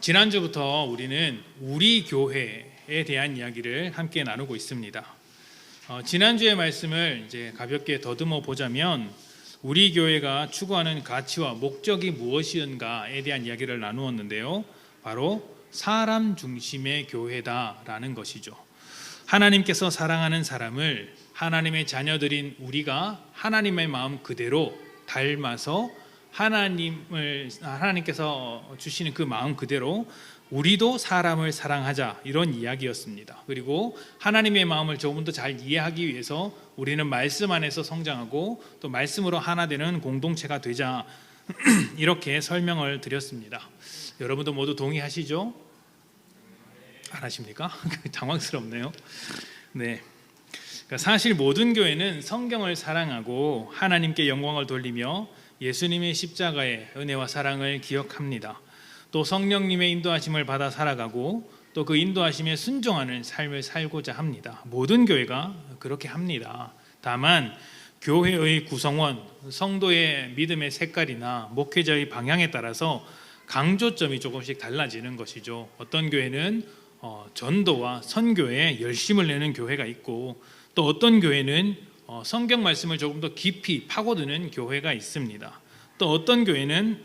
지난주부터 우리는 우리 교회에 대한 이야기를 함께 나누고 있습니다. 지난주의 말씀을 이제 가볍게 더듬어 보자면 우리 교회가 추구하는 가치와 목적이 무엇인가에 대한 이야기를 나누었는데요. 바로 사람 중심의 교회다라는 것이죠. 하나님께서 사랑하는 사람을 하나님의 자녀들인 우리가 하나님의 마음 그대로 닮아서 하나님께서 주시는 그 마음 그대로 우리도 사람을 사랑하자, 이런 이야기였습니다. 그리고 하나님의 마음을 조금 더 잘 이해하기 위해서 우리는 말씀 안에서 성장하고 또 말씀으로 하나 되는 공동체가 되자 이렇게 설명을 드렸습니다. 여러분도 모두 동의하시죠? 안 하십니까? 당황스럽네요. 네. 사실 모든 교회는 성경을 사랑하고 하나님께 영광을 돌리며 예수님의 십자가의 은혜와 사랑을 기억합니다. 또 성령님의 인도하심을 받아 살아가고 또 그 인도하심에 순종하는 삶을 살고자 합니다. 모든 교회가 그렇게 합니다. 다만 교회의 구성원, 성도의 믿음의 색깔이나 목회자의 방향에 따라서 강조점이 조금씩 달라지는 것이죠. 어떤 교회는 전도와 선교에 열심을 내는 교회가 있고, 또 어떤 교회는 성경 말씀을 조금 더 깊이 파고드는 교회가 있습니다. 또 어떤 교회는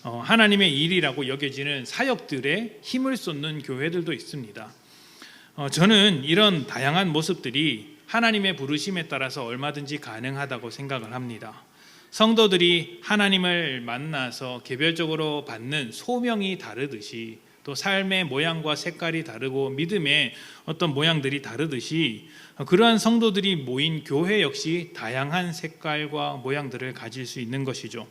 하나님의 일이라고 여겨지는 사역들에 힘을 쏟는 교회들도 있습니다. 저는 이런 다양한 모습들이 하나님의 부르심에 따라서 얼마든지 가능하다고 생각을 합니다. 성도들이 하나님을 만나서 개별적으로 받는 소명이 다르듯이, 또 삶의 모양과 색깔이 다르고 믿음의 어떤 모양들이 다르듯이, 그러한 성도들이 모인 교회 역시 다양한 색깔과 모양들을 가질 수 있는 것이죠.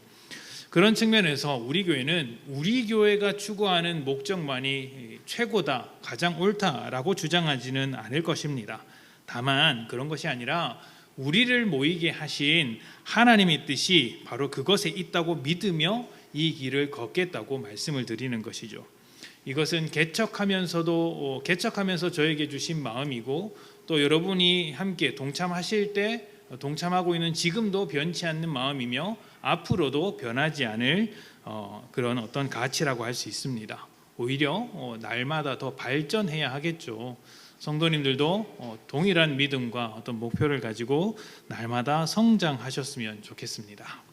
그런 측면에서 우리 교회는 우리 교회가 추구하는 목적만이 최고다, 가장 옳다라고 주장하지는 않을 것입니다. 다만 그런 것이 아니라 우리를 모이게 하신 하나님의 뜻이 바로 그것에 있다고 믿으며 이 길을 걷겠다고 말씀을 드리는 것이죠. 이것은 개척하면서 저에게 주신 마음이고, 또 여러분이 함께 동참하실 때 동참하고 있는 지금도 변치 않는 마음이며 앞으로도 변하지 않을 그런 어떤 가치라고 할 수 있습니다. 오히려 날마다 더 발전해야 하겠죠. 성도님들도 동일한 믿음과 어떤 목표를 가지고 날마다 성장하셨으면 좋겠습니다.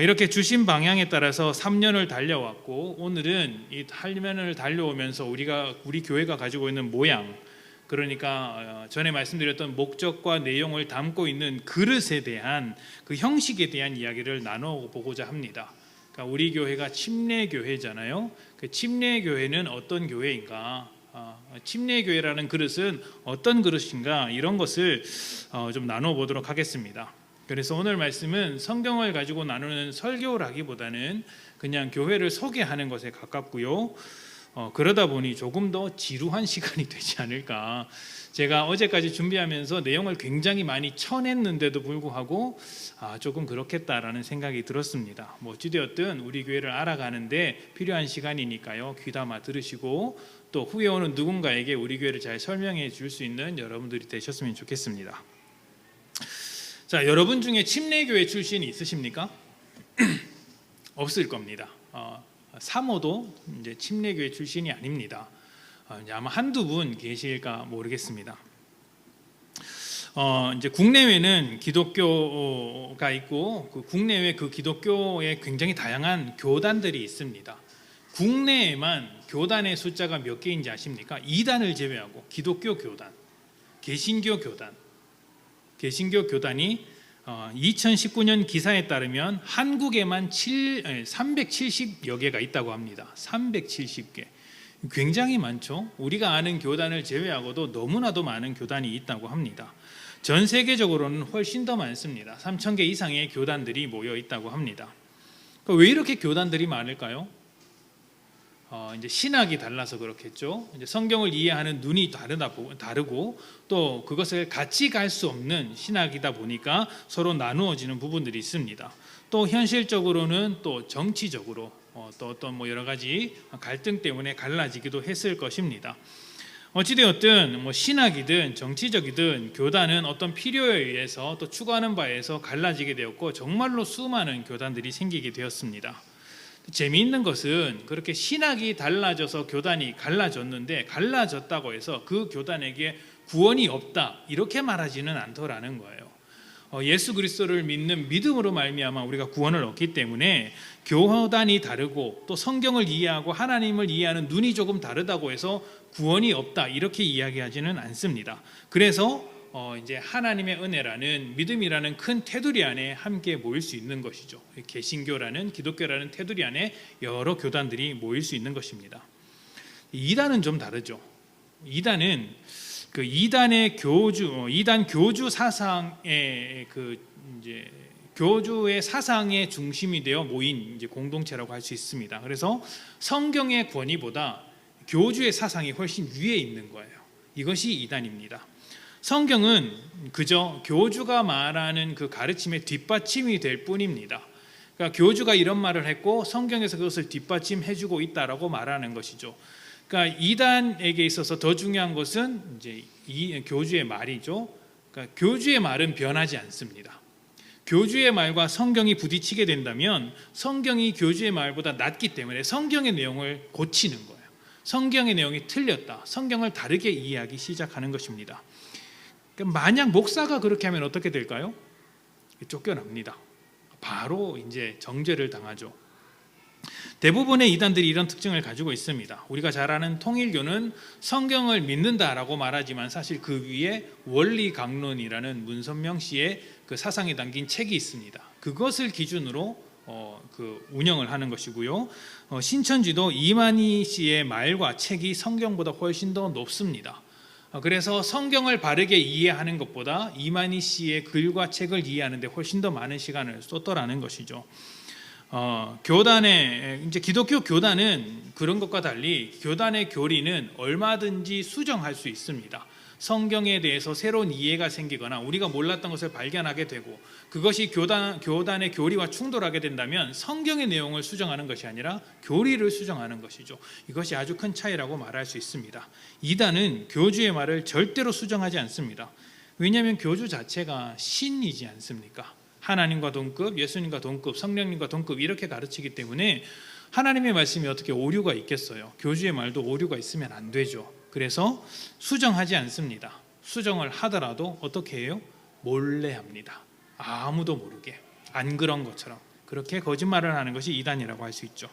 이렇게 주신 방향에 따라서 3년을 달려왔고, 오늘은 이 8년을 달려오면서 우리 교회가 가지고 있는 모양, 그러니까 전에 말씀드렸던 목적과 내용을 담고 있는 그릇에 대한 그 형식에 대한 이야기를 나눠보고자 합니다. 그러니까 우리 교회가 침례교회잖아요. 그 침례교회는 어떤 교회인가? 침례교회라는 그릇은 어떤 그릇인가? 이런 것을 좀 나눠보도록 하겠습니다. 그래서 오늘 말씀은 성경을 가지고 나누는 설교라기보다는 그냥 교회를 소개하는 것에 가깝고요. 그러다 보니 조금 더 지루한 시간이 되지 않을까. 제가 어제까지 준비하면서 내용을 굉장히 많이 쳐냈는데도 불구하고 조금 그렇겠다라는 생각이 들었습니다. 어찌되었든 우리 교회를 알아가는데 필요한 시간이니까요. 귀담아 들으시고 또 후에 오는 누군가에게 우리 교회를 잘 설명해 줄 수 있는 여러분들이 되셨으면 좋겠습니다. 자, 여러분 중에 침례교회 출신이 있으십니까? 없을 겁니다. 사모도 이제 침례교회 출신이 아닙니다. 아마 한두 분 계실까 모르겠습니다. 이제 국내외는 기독교가 있고, 그 국내외 그 기독교에 굉장히 다양한 교단들이 있습니다. 국내에만 교단의 숫자가 몇 개인지 아십니까? 2단을 제외하고 기독교 교단, 개신교 교단이 2019년 기사에 따르면 한국에만 370여 개가 있다고 합니다. 370개. 굉장히 많죠. 우리가 아는 교단을 제외하고도 너무나도 많은 교단이 있다고 합니다. 전 세계적으로는 훨씬 더 많습니다. 3,000개 이상의 교단들이 모여 있다고 합니다. 왜 이렇게 교단들이 많을까요? 이제 신학이 달라서 그렇겠죠. 이제 성경을 이해하는 눈이 다르고 또 그것을 같이 갈 수 없는 신학이다 보니까 서로 나누어지는 부분들이 있습니다. 또 현실적으로는 또 정치적으로 또 어떤 여러 가지 갈등 때문에 갈라지기도 했을 것입니다. 어찌되었든 신학이든 정치적이든 교단은 어떤 필요에 의해서 또 추구하는 바에서 갈라지게 되었고, 정말로 수많은 교단들이 생기게 되었습니다. 재미있는 것은 그렇게 신학이 달라져서 교단이 갈라졌는데 갈라졌다고 해서 그 교단에게 구원이 없다 이렇게 말하지는 않더라는 거예요. 예수 그리스도를 믿는 믿음으로 말미암아 우리가 구원을 얻기 때문에 교단이 다르고 또 성경을 이해하고 하나님을 이해하는 눈이 조금 다르다고 해서 구원이 없다 이렇게 이야기하지는 않습니다. 그래서 이제 하나님의 은혜라는 믿음이라는 큰 테두리 안에 함께 모일 수 있는 것이죠. 개신교라는 기독교라는 테두리 안에 여러 교단들이 모일 수 있는 것입니다. 이단은 좀 다르죠. 이단은 그 이단 교주 사상의 그 이제 교주의 사상의 중심이 되어 모인 이제 공동체라고 할 수 있습니다. 그래서 성경의 권위보다 교주의 사상이 훨씬 위에 있는 거예요. 이것이 이단입니다. 성경은 그저 교주가 말하는 그 가르침의 뒷받침이 될 뿐입니다. 그러니까 교주가 이런 말을 했고 성경에서 그것을 뒷받침해주고 있다라고 말하는 것이죠. 그러니까 이단에게 있어서 더 중요한 것은 이제 이 교주의 말이죠. 그러니까 교주의 말은 변하지 않습니다. 교주의 말과 성경이 부딪히게 된다면 성경이 교주의 말보다 낫기 때문에 성경의 내용을 고치는 거예요. 성경의 내용이 틀렸다. 성경을 다르게 이해하기 시작하는 것입니다. 그러니까 만약 목사가 그렇게 하면 어떻게 될까요? 쫓겨납니다. 바로 이제 정죄를 당하죠. 대부분의 이단들이 이런 특징을 가지고 있습니다. 우리가 잘 아는 통일교는 성경을 믿는다라고 말하지만 사실 그 위에 원리강론이라는 문선명 씨의 그 사상이 담긴 책이 있습니다. 그것을 기준으로 그 운영을 하는 것이고요. 신천지도 이만희 씨의 말과 책이 성경보다 훨씬 더 높습니다. 그래서 성경을 바르게 이해하는 것보다 이만희 씨의 글과 책을 이해하는 데 훨씬 더 많은 시간을 쏟더라는 것이죠. 교단의 이제 기독교 교단은 그런 것과 달리 교단의 교리는 얼마든지 수정할 수 있습니다. 성경에 대해서 새로운 이해가 생기거나 우리가 몰랐던 것을 발견하게 되고 그것이 교단의 교리와 충돌하게 된다면 성경의 내용을 수정하는 것이 아니라 교리를 수정하는 것이죠. 이것이 아주 큰 차이라고 말할 수 있습니다. 이단은 교주의 말을 절대로 수정하지 않습니다. 왜냐하면 교주 자체가 신이지 않습니까? 하나님과 동급, 예수님과 동급, 성령님과 동급 이렇게 가르치기 때문에 하나님의 말씀이 어떻게 오류가 있겠어요? 교주의 말도 오류가 있으면 안 되죠. 그래서 수정하지 않습니다. 수정을 하더라도 어떻게 해요? 몰래 합니다. 아무도 모르게 안 그런 것처럼 그렇게 거짓말을 하는 것이 이단이라고 할 수 있죠.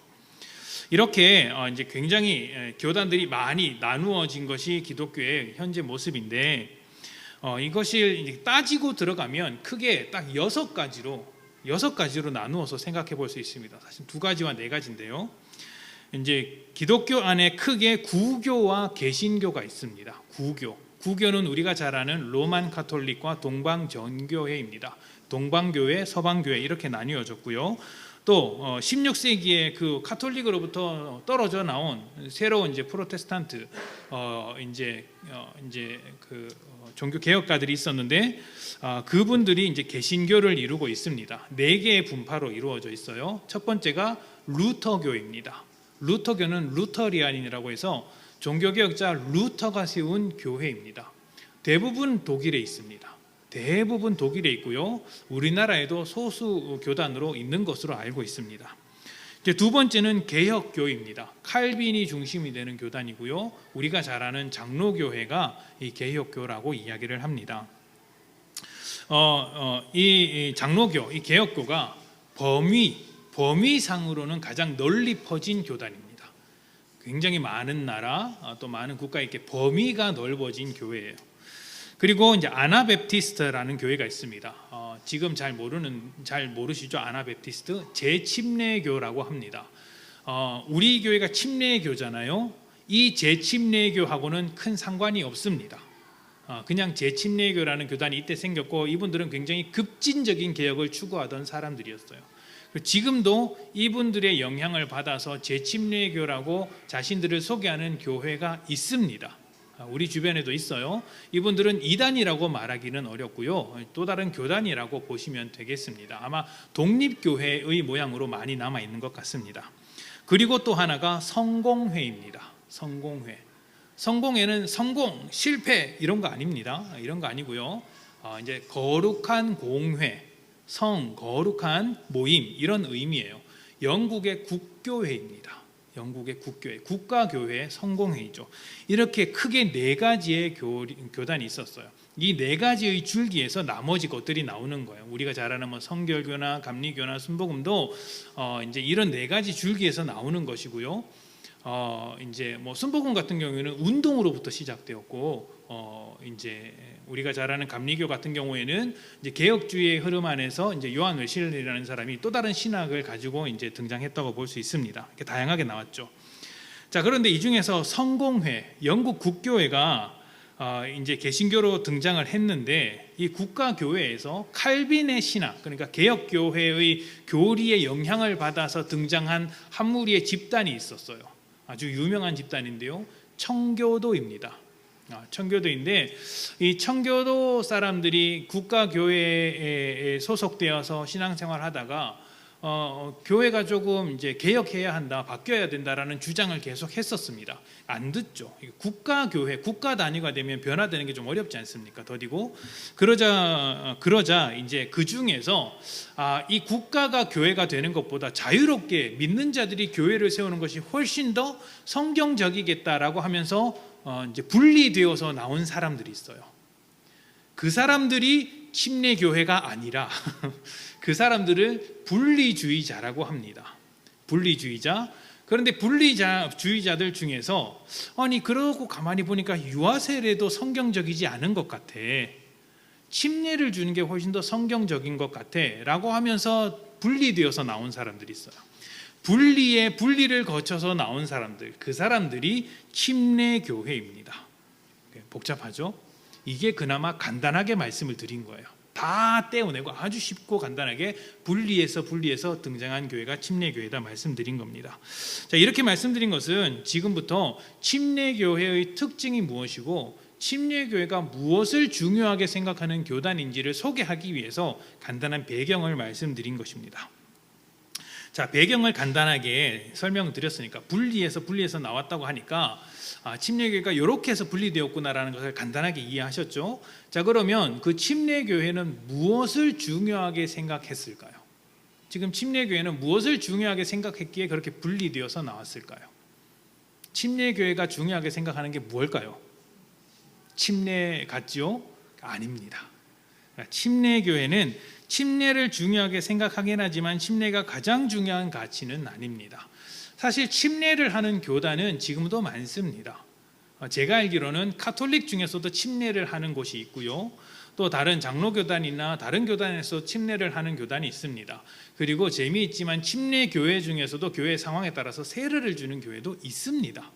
이렇게 이제 굉장히 교단들이 많이 나누어진 것이 기독교의 현재 모습인데 이것을 따지고 들어가면 크게 딱 6가지로 나누어서 생각해 볼 수 있습니다. 사실 2가지와 4가지인데요. 이제 기독교 안에 크게 구교와 개신교가 있습니다. 구교는 우리가 잘 아는 로만 카톨릭과 동방 전교회입니다. 동방교회, 서방교회 이렇게 나뉘어졌고요. 또 16세기에 그 카톨릭으로부터 떨어져 나온 새로운 이제 프로테스탄트 이제 그 종교 개혁가들이 있었는데 그분들이 이제 개신교를 이루고 있습니다. 4개의 분파로 이루어져 있어요. 첫 번째가 루터교입니다. 루터교는 루터리안이라고 해서 종교개혁자 루터가 세운 교회입니다. 대부분 독일에 있습니다. 대부분 독일에 있고요. 우리나라에도 소수 교단으로 있는 것으로 알고 있습니다. 이제 2번째는 개혁교입니다. 칼빈이 중심이 되는 교단이고요. 우리가 잘 아는 장로교회가 이 개혁교라고 이야기를 합니다. 이 장로교, 이 개혁교가 범위상으로는 가장 널리 퍼진 교단입니다. 굉장히 많은 나라, 또 많은 국가에 이렇게 범위가 넓어진 교회예요. 그리고 이제 아나베프티스트라는 교회가 있습니다. 지금 잘 모르시죠? 아나베프티스트 재침례교라고 합니다. 우리 교회가 침례교잖아요. 이 재침례교하고는 큰 상관이 없습니다. 그냥 재침례교라는 교단이 이때 생겼고 이분들은 굉장히 급진적인 개혁을 추구하던 사람들이었어요. 지금도 이분들의 영향을 받아서 재침례교라고 자신들을 소개하는 교회가 있습니다. 우리 주변에도 있어요. 이분들은 이단이라고 말하기는 어렵고요. 또 다른 교단이라고 보시면 되겠습니다. 아마 독립교회의 모양으로 많이 남아있는 것 같습니다. 그리고 또 하나가 성공회입니다. 성공회는 성공, 실패 이런 거 아닙니다. 이런 거 아니고요. 이제 거룩한 공회, 거룩한 모임 이런 의미예요. 영국의 국교회입니다. 영국의 국교회, 국가교회 성공회의죠. 이렇게 크게 네 가지의 교단이 있었어요. 이 네 가지의 줄기에서 나머지 것들이 나오는 거예요. 우리가 잘 아는 뭐 성결교나 감리교나 순복음도 이제 이런 네 가지 줄기에서 나오는 것이고요. 이제 뭐 순복음 같은 경우에는 운동으로부터 시작되었고, 이제 우리가 잘 아는 감리교 같은 경우에는 이제 개혁주의의 흐름 안에서 이제 요한 웨슬리라는 사람이 또 다른 신학을 가지고 이제 등장했다고 볼 수 있습니다. 이렇게 다양하게 나왔죠. 자, 그런데 이 중에서 성공회, 영국 국교회가 이제 개신교로 등장을 했는데, 이 국가교회에서 칼빈의 신학, 그러니까 개혁교회의 교리의 영향을 받아서 등장한 한 무리의 집단이 있었어요. 아주 유명한 집단인데요, 청교도입니다. 청교도인데, 이 청교도 사람들이 국가교회에 소속되어서 신앙생활을 하다가 교회가 조금 이제 개혁해야 한다, 바뀌어야 된다라는 주장을 계속 했었습니다. 안 듣죠. 국가교회, 국가 단위가 되면 변화되는 게 좀 어렵지 않습니까? 더디고 그러자 이제 그 중에서 이 국가가 교회가 되는 것보다 자유롭게 믿는 자들이 교회를 세우는 것이 훨씬 더 성경적이겠다라고 하면서 이제 분리되어서 나온 사람들이 있어요. 그 사람들이 침례교회가 아니라 그 사람들을 분리주의자라고 합니다. 분리주의자. 그런데 분리주의자들 중에서 그러고 가만히 보니까 유아 세례도 성경적이지 않은 것 같아, 침례를 주는 게 훨씬 더 성경적인 것 같아 라고 하면서 분리되어서 나온 사람들이 있어요. 분리를 거쳐서 나온 사람들, 그 사람들이 침례교회입니다. 복잡하죠? 이게 그나마 간단하게 말씀을 드린 거예요. 다 떼어내고 아주 쉽고 간단하게 분리해서 등장한 교회가 침례교회다 말씀드린 겁니다. 자, 이렇게 말씀드린 것은 지금부터 침례교회의 특징이 무엇이고 침례교회가 무엇을 중요하게 생각하는 교단인지를 소개하기 위해서 간단한 배경을 말씀드린 것입니다. 자, 배경을 간단하게 설명드렸으니까 분리해서 나왔다고 하니까 침례교회가 이렇게 해서 분리되었구나라는 것을 간단하게 이해하셨죠? 자, 그러면 그 침례교회는 무엇을 중요하게 생각했을까요? 지금 침례교회는 무엇을 중요하게 생각했기에 그렇게 분리되어서 나왔을까요? 침례교회가 중요하게 생각하는 게 무엇일까요? 침례 같지요? 아닙니다. 침례교회는 침례를 중요하게 생각하긴 하지만 침례가 가장 중요한 가치는 아닙니다. 사실 침례를 하는 교단은 지금도 많습니다. 제가 알기로는 카톨릭 중에서도 침례를 하는 곳이 있고요, 또 다른 장로교단이나 다른 교단에서 침례를 하는 교단이 있습니다. 그리고 재미있지만 침례교회 중에서도 교회 상황에 따라서 세례를 주는 교회도 있습니다.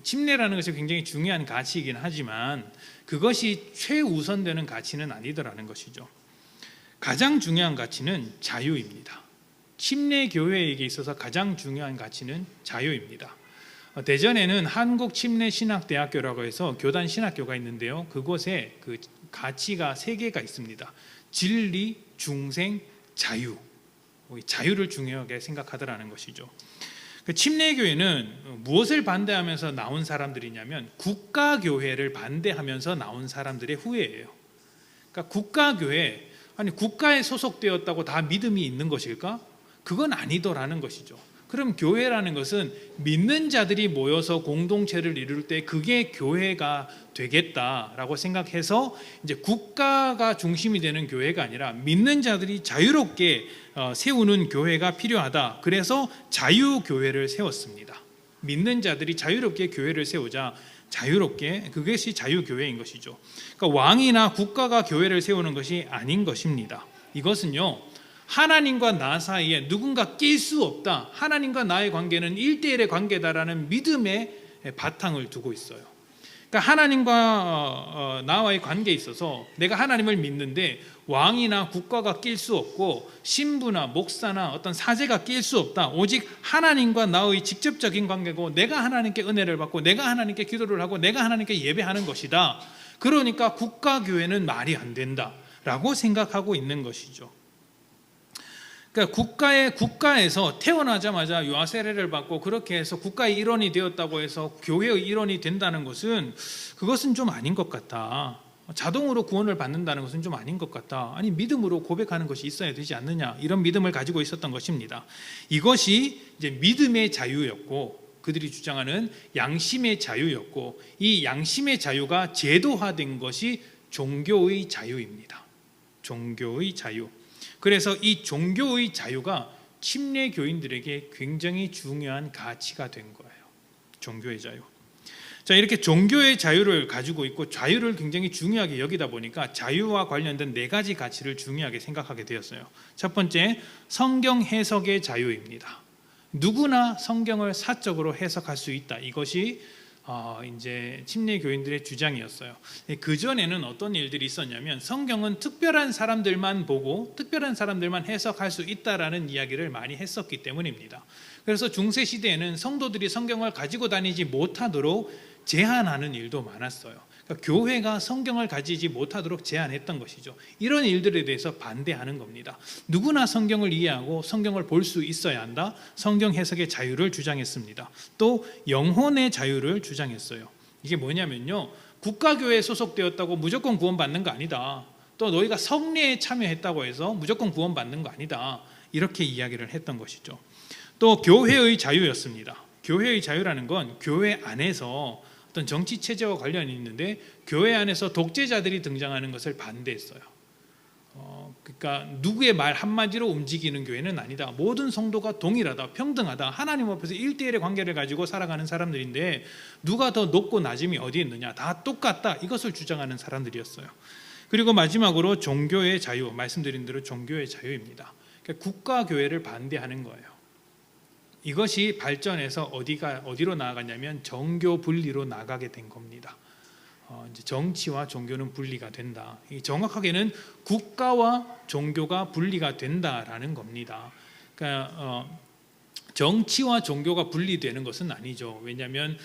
침례라는 것이 굉장히 중요한 가치이긴 하지만 그것이 최우선되는 가치는 아니더라는 것이죠. 가장 중요한 가치는 자유입니다. 침례교회에게 있어서 가장 중요한 가치는 자유입니다. 대전에는 한국침례신학대학교라고 해서 교단 신학교가 있는데요, 그곳에 그 가치가 3개가 있습니다. 진리, 중생, 자유. 자유를 중요하게 생각하더라는 것이죠. 침례교회는 무엇을 반대하면서 나온 사람들이냐면 국가교회를 반대하면서 나온 사람들의 후예예요. 그러니까 국가교회, 국가에 소속되었다고 다 믿음이 있는 것일까? 그건 아니더라는 것이죠. 그럼 교회라는 것은 믿는 자들이 모여서 공동체를 이룰 때 그게 교회가 되겠다라고 생각해서 이제 국가가 중심이 되는 교회가 아니라 믿는 자들이 자유롭게 세우는 교회가 필요하다. 그래서 자유교회를 세웠습니다. 믿는 자들이 자유롭게 교회를 세우자, 자유롭게, 그것이 자유교회인 것이죠. 그러니까 왕이나 국가가 교회를 세우는 것이 아닌 것입니다. 이것은요, 하나님과 나 사이에 누군가 낄 수 없다, 하나님과 나의 관계는 1대1의 관계다라는 믿음의 바탕을 두고 있어요. 그러니까 하나님과 나와의 관계에 있어서 내가 하나님을 믿는데 왕이나 국가가 낄 수 없고 신부나 목사나 어떤 사제가 낄 수 없다. 오직 하나님과 나의 직접적인 관계고 내가 하나님께 은혜를 받고 내가 하나님께 기도를 하고 내가 하나님께 예배하는 것이다. 그러니까 국가교회는 말이 안 된다라고 생각하고 있는 것이죠. 그러니까 국가에서 태어나자마자 유아 세례를 받고 그렇게 해서 국가의 일원이 되었다고 해서 교회의 일원이 된다는 것은 그것은 좀 아닌 것 같다. 자동으로 구원을 받는다는 것은 좀 아닌 것 같다. 아니 믿음으로 고백하는 것이 있어야 되지 않느냐, 이런 믿음을 가지고 있었던 것입니다. 이것이 이제 믿음의 자유였고 그들이 주장하는 양심의 자유였고, 이 양심의 자유가 제도화된 것이 종교의 자유입니다. 종교의 자유. 그래서 이 종교의 자유가 침례교인들에게 굉장히 중요한 가치가 된 거예요. 종교의 자유. 자, 이렇게 종교의 자유를 가지고 있고 자유를 굉장히 중요하게 여기다 보니까 자유와 관련된 4가지 가치를 중요하게 생각하게 되었어요. 첫 번째, 성경 해석의 자유입니다. 누구나 성경을 사적으로 해석할 수 있다. 이것이 이제 침례교인들의 주장이었어요. 그 전에는 어떤 일들이 있었냐면 성경은 특별한 사람들만 보고 특별한 사람들만 해석할 수 있다라는 이야기를 많이 했었기 때문입니다. 그래서 중세 시대에는 성도들이 성경을 가지고 다니지 못하도록 제한하는 일도 많았어요. 그러니까 교회가 성경을 가지지 못하도록 제한했던 것이죠. 이런 일들에 대해서 반대하는 겁니다. 누구나 성경을 이해하고 성경을 볼 수 있어야 한다. 성경 해석의 자유를 주장했습니다. 또 영혼의 자유를 주장했어요. 이게 뭐냐면요, 국가교회에 소속되었다고 무조건 구원받는 거 아니다. 또 너희가 성례에 참여했다고 해서 무조건 구원받는 거 아니다. 이렇게 이야기를 했던 것이죠. 또 교회의 자유였습니다. 교회의 자유라는 건 교회 안에서 어떤 정치 체제와 관련이 있는데 교회 안에서 독재자들이 등장하는 것을 반대했어요. 그러니까 누구의 말 한마디로 움직이는 교회는 아니다. 모든 성도가 동일하다, 평등하다, 하나님 앞에서 1대1의 관계를 가지고 살아가는 사람들인데 누가 더 높고 낮음이 어디에 있느냐, 다 똑같다, 이것을 주장하는 사람들이었어요. 그리고 마지막으로 종교의 자유, 말씀드린 대로 종교의 자유입니다. 그러니까 국가교회를 반대하는 거예요. 이것이 발전해서 어디로 나아가냐면 정교 분리로 나가게 된 겁니다. 이제 정치와 종교는 분리가 된다. 정확하게는 국가와 종교가 분리가 된다라는 겁니다. 그러니까 정치와 종교가 분리되는 것은 아니죠. 왜냐하면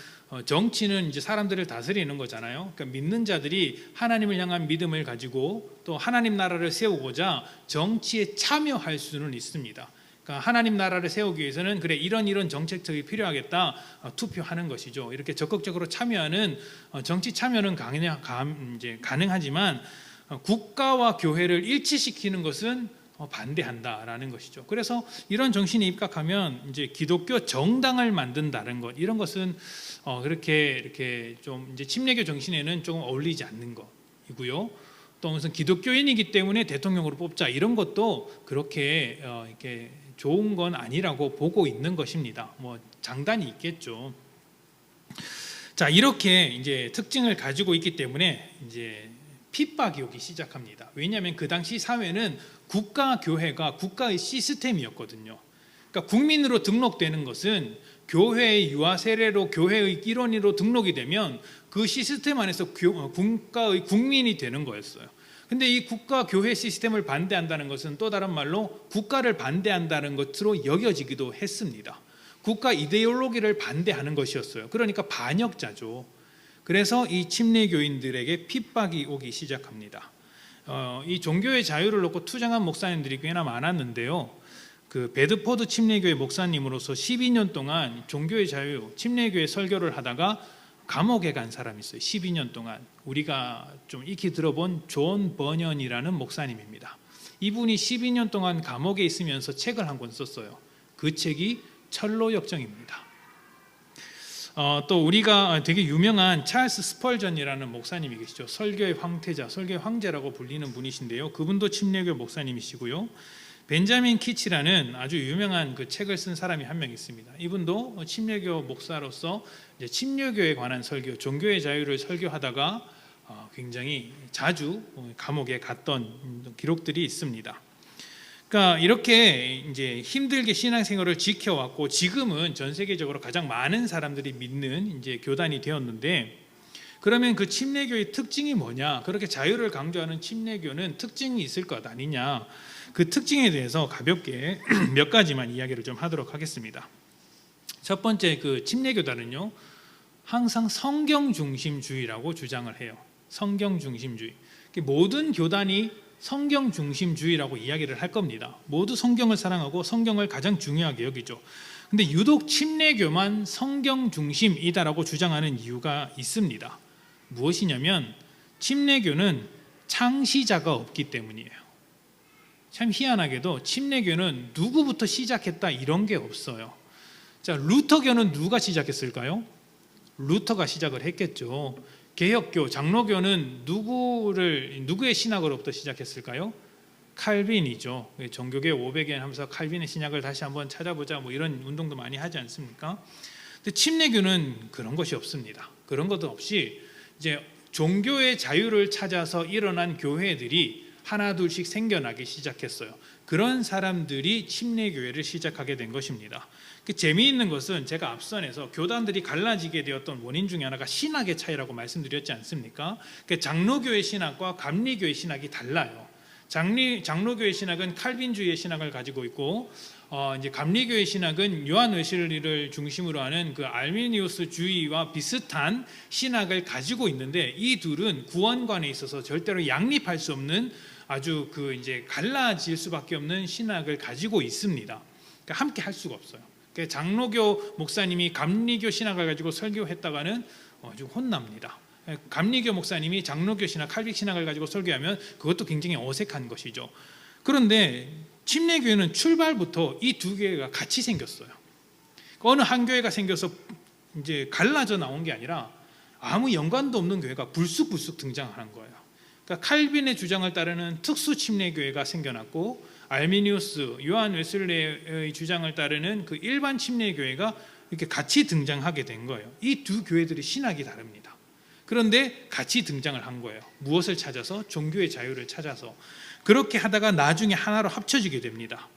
정치는 이제 사람들을 다스리는 거잖아요. 그러니까 믿는 자들이 하나님을 향한 믿음을 가지고 또 하나님 나라를 세우고자 정치에 참여할 수는 있습니다. 그러니까 하나님 나라를 세우기 위해서는 그래 이런 정책들이 필요하겠다, 투표하는 것이죠. 이렇게 적극적으로 참여하는 정치 참여는 가능하지만 국가와 교회를 일치시키는 것은 반대한다라는 것이죠. 그래서 이런 정신에 입각하면 이제 기독교 정당을 만든다는 것, 이런 것은 그렇게 이렇게 좀 이제 침례교 정신에는 조금 어울리지 않는 것이고요. 또 무슨 기독교인이기 때문에 대통령으로 뽑자, 이런 것도 그렇게 이렇게 좋은 건 아니라고 보고 있는 것입니다. 뭐 장단이 있겠죠. 자, 이렇게 이제 특징을 가지고 있기 때문에 이제 핍박이 오기 시작합니다. 왜냐하면 그 당시 사회는 국가 교회가 국가의 시스템이었거든요. 그러니까 국민으로 등록되는 것은 교회의 유아 세례로 교회의 일원으로 등록이 되면 그 시스템 안에서 국가의 국민이 되는 거였어요. 근데 이 국가 교회 시스템을 반대한다는 것은 또 다른 말로 국가를 반대한다는 것으로 여겨지기도 했습니다. 국가 이데올로기를 반대하는 것이었어요. 그러니까 반역자죠. 그래서 이 침례교인들에게 핍박이 오기 시작합니다. 이 종교의 자유를 놓고 투쟁한 목사님들이 꽤나 많았는데요. 그 베드포드 침례교회 목사님으로서 12년 동안 종교의 자유, 침례교회 설교를 하다가 감옥에 간 사람이 있어요. 12년 동안. 우리가 좀 익히 들어본 존 버년이라는 목사님입니다. 이분이 12년 동안 감옥에 있으면서 책을 한 권 썼어요. 그 책이 철로역정입니다. 또 우리가 되게 유명한 찰스 스펄전이라는 목사님이 계시죠. 설교의 황태자, 설교의 황제라고 불리는 분이신데요. 그분도 침례교 목사님이시고요. 벤자민 키치라는 아주 유명한 그 책을 쓴 사람이 한 명 있습니다. 이분도 침례교 목사로서 이제 침례교에 관한 설교, 종교의 자유를 설교하다가 굉장히 자주 감옥에 갔던 기록들이 있습니다. 그러니까 이렇게 이제 힘들게 신앙생활을 지켜왔고 지금은 전 세계적으로 가장 많은 사람들이 믿는 이제 교단이 되었는데, 그러면 그 침례교의 특징이 뭐냐? 그렇게 자유를 강조하는 침례교는 특징이 있을 것 아니냐? 그 특징에 대해서 가볍게 몇 가지만 이야기를 좀 하도록 하겠습니다. 첫 번째, 그 침례교단은요, 항상 성경 중심주의라고 주장을 해요. 성경 중심주의. 모든 교단이 성경 중심주의라고 이야기를 할 겁니다. 모두 성경을 사랑하고 성경을 가장 중요하게 여기죠. 근데 유독 침례교만 성경 중심이다라고 주장하는 이유가 있습니다. 무엇이냐면 침례교는 창시자가 없기 때문이에요. 참 희한하게도 침례교는 누구부터 시작했다 이런 게 없어요. 자, 루터교는 누가 시작했을까요? 루터가 시작을 했겠죠. 개혁교, 장로교는 누구의 신학으로부터 시작했을까요? 칼빈이죠. 종교개 500년 하면서 칼빈의 신학을 다시 한번 찾아보자 뭐 이런 운동도 많이 하지 않습니까? 근데 침례교는 그런 것이 없습니다. 그런 것도 없이 이제 종교의 자유를 찾아서 일어난 교회들이 하나 둘씩 생겨나기 시작했어요. 그런 사람들이 침례교회를 시작하게 된 것입니다. 재미있는 것은 제가 앞선에서 교단들이 갈라지게 되었던 원인 중에 하나가 신학의 차이라고 말씀드렸지 않습니까? 장로교의 신학과 감리교의 신학이 달라요. 장로교의 신학은 칼빈주의의 신학을 가지고 있고, 이제 감리교의 신학은 요한 웨슬리를 중심으로 하는 그 알미니우스주의와 비슷한 신학을 가지고 있는데, 이 둘은 구원관에 있어서 절대로 양립할 수 없는 아주 이제 갈라질 수밖에 없는 신학을 가지고 있습니다. 그러니까 함께 할 수가 없어요. 그러니까 장로교 목사님이 감리교 신학을 가지고 설교했다가는 아주 혼납니다. 감리교 목사님이 장로교 신학, 칼빈 신학을 가지고 설교하면 그것도 굉장히 어색한 것이죠. 그런데 침례교회는 출발부터 이 두 교회가 같이 생겼어요. 어느 한 교회가 생겨서 이제 갈라져 나온 게 아니라 아무 연관도 없는 교회가 불쑥불쑥 등장하는 거예요. 그러니까 칼빈의 주장을 따르는 특수 침례교회가 생겨났고, 알미니우스, 요한 웨슬레의 주장을 따르는 그 일반 침례교회가 이렇게 같이 등장하게 된 거예요. 이 두 교회들이 신학이 다릅니다. 그런데 같이 등장을 한 거예요. 무엇을 찾아서? 종교의 자유를 찾아서. 그렇게 하다가 나중에 하나로 합쳐지게 됩니다.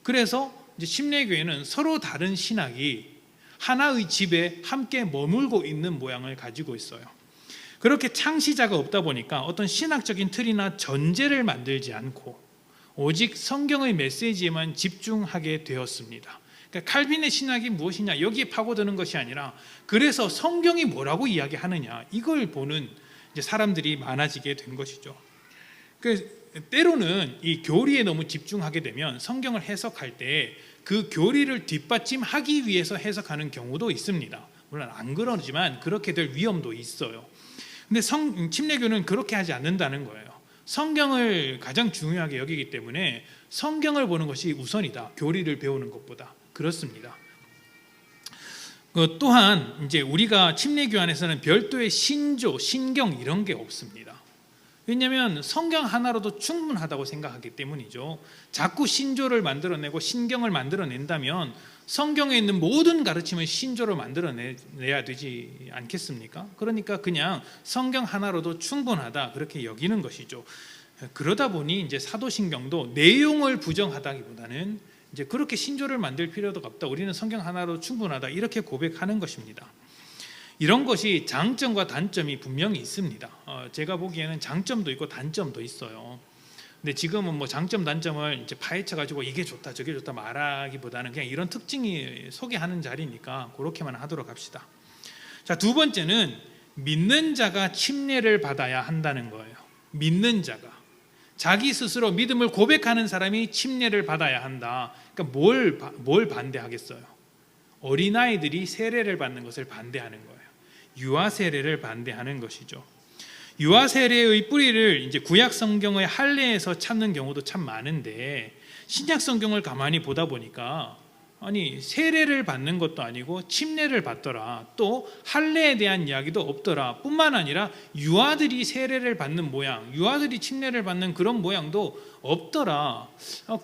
그래서 이제 침례교회는 서로 다른 신학이 하나의 집에 함께 머물고 있는 모양을 가지고 있어요. 그렇게 창시자가 없다 보니까 어떤 신학적인 틀이나 전제를 만들지 않고 오직 성경의 메시지에만 집중하게 되었습니다. 그러니까 칼빈의 신학이 무엇이냐, 여기에 파고드는 것이 아니라 그래서 성경이 뭐라고 이야기하느냐, 이걸 보는 이제 사람들이 많아지게 된 것이죠. 때로는 이 교리에 너무 집중하게 되면 성경을 해석할 때 그 교리를 뒷받침하기 위해서 해석하는 경우도 있습니다. 물론 안 그러지만 그렇게 될 위험도 있어요. 근데 침례교는 그렇게 하지 않는다는 거예요. 성경을 가장 중요하게 여기기 때문에 성경을 보는 것이 우선이다, 교리를 배우는 것보다. 그렇습니다. 또한 이제 우리가 침례교 안에서는 별도의 신조, 신경 이런 게 없습니다. 왜냐하면 성경 하나로도 충분하다고 생각하기 때문이죠. 자꾸 신조를 만들어내고 신경을 만들어낸다면 성경에 있는 모든 가르침을 신조로 만들어내야 되지 않겠습니까? 그러니까 그냥 성경 하나로도 충분하다, 그렇게 여기는 것이죠. 그러다 보니 이제 사도신경도 내용을 부정하다기보다는 이제 그렇게 신조를 만들 필요도 없다, 우리는 성경 하나로 충분하다, 이렇게 고백하는 것입니다. 이런 것이 장점과 단점이 분명히 있습니다. 제가 보기에는 장점도 있고 단점도 있어요. 근데 지금은 뭐 장점 단점을 이제 파헤쳐 가지고 이게 좋다 저게 좋다 말하기보다는 그냥 이런 특징이 소개하는 자리니까 그렇게만 하도록 합시다. 자, 두 번째는 믿는 자가 침례를 받아야 한다는 거예요. 믿는 자가, 자기 스스로 믿음을 고백하는 사람이 침례를 받아야 한다. 그러니까 뭘 반대하겠어요? 어린아이들이 세례를 받는 것을 반대하는 거예요. 유아 세례를 반대하는 것이죠. 유아 세례의 뿌리를 이제 구약 성경의 할례에서 찾는 경우도 참 많은데, 신약 성경을 가만히 보다 보니까 아니 세례를 받는 것도 아니고 침례를 받더라, 또 할례에 대한 이야기도 없더라, 뿐만 아니라 유아들이 세례를 받는 모양, 유아들이 침례를 받는 그런 모양도 없더라.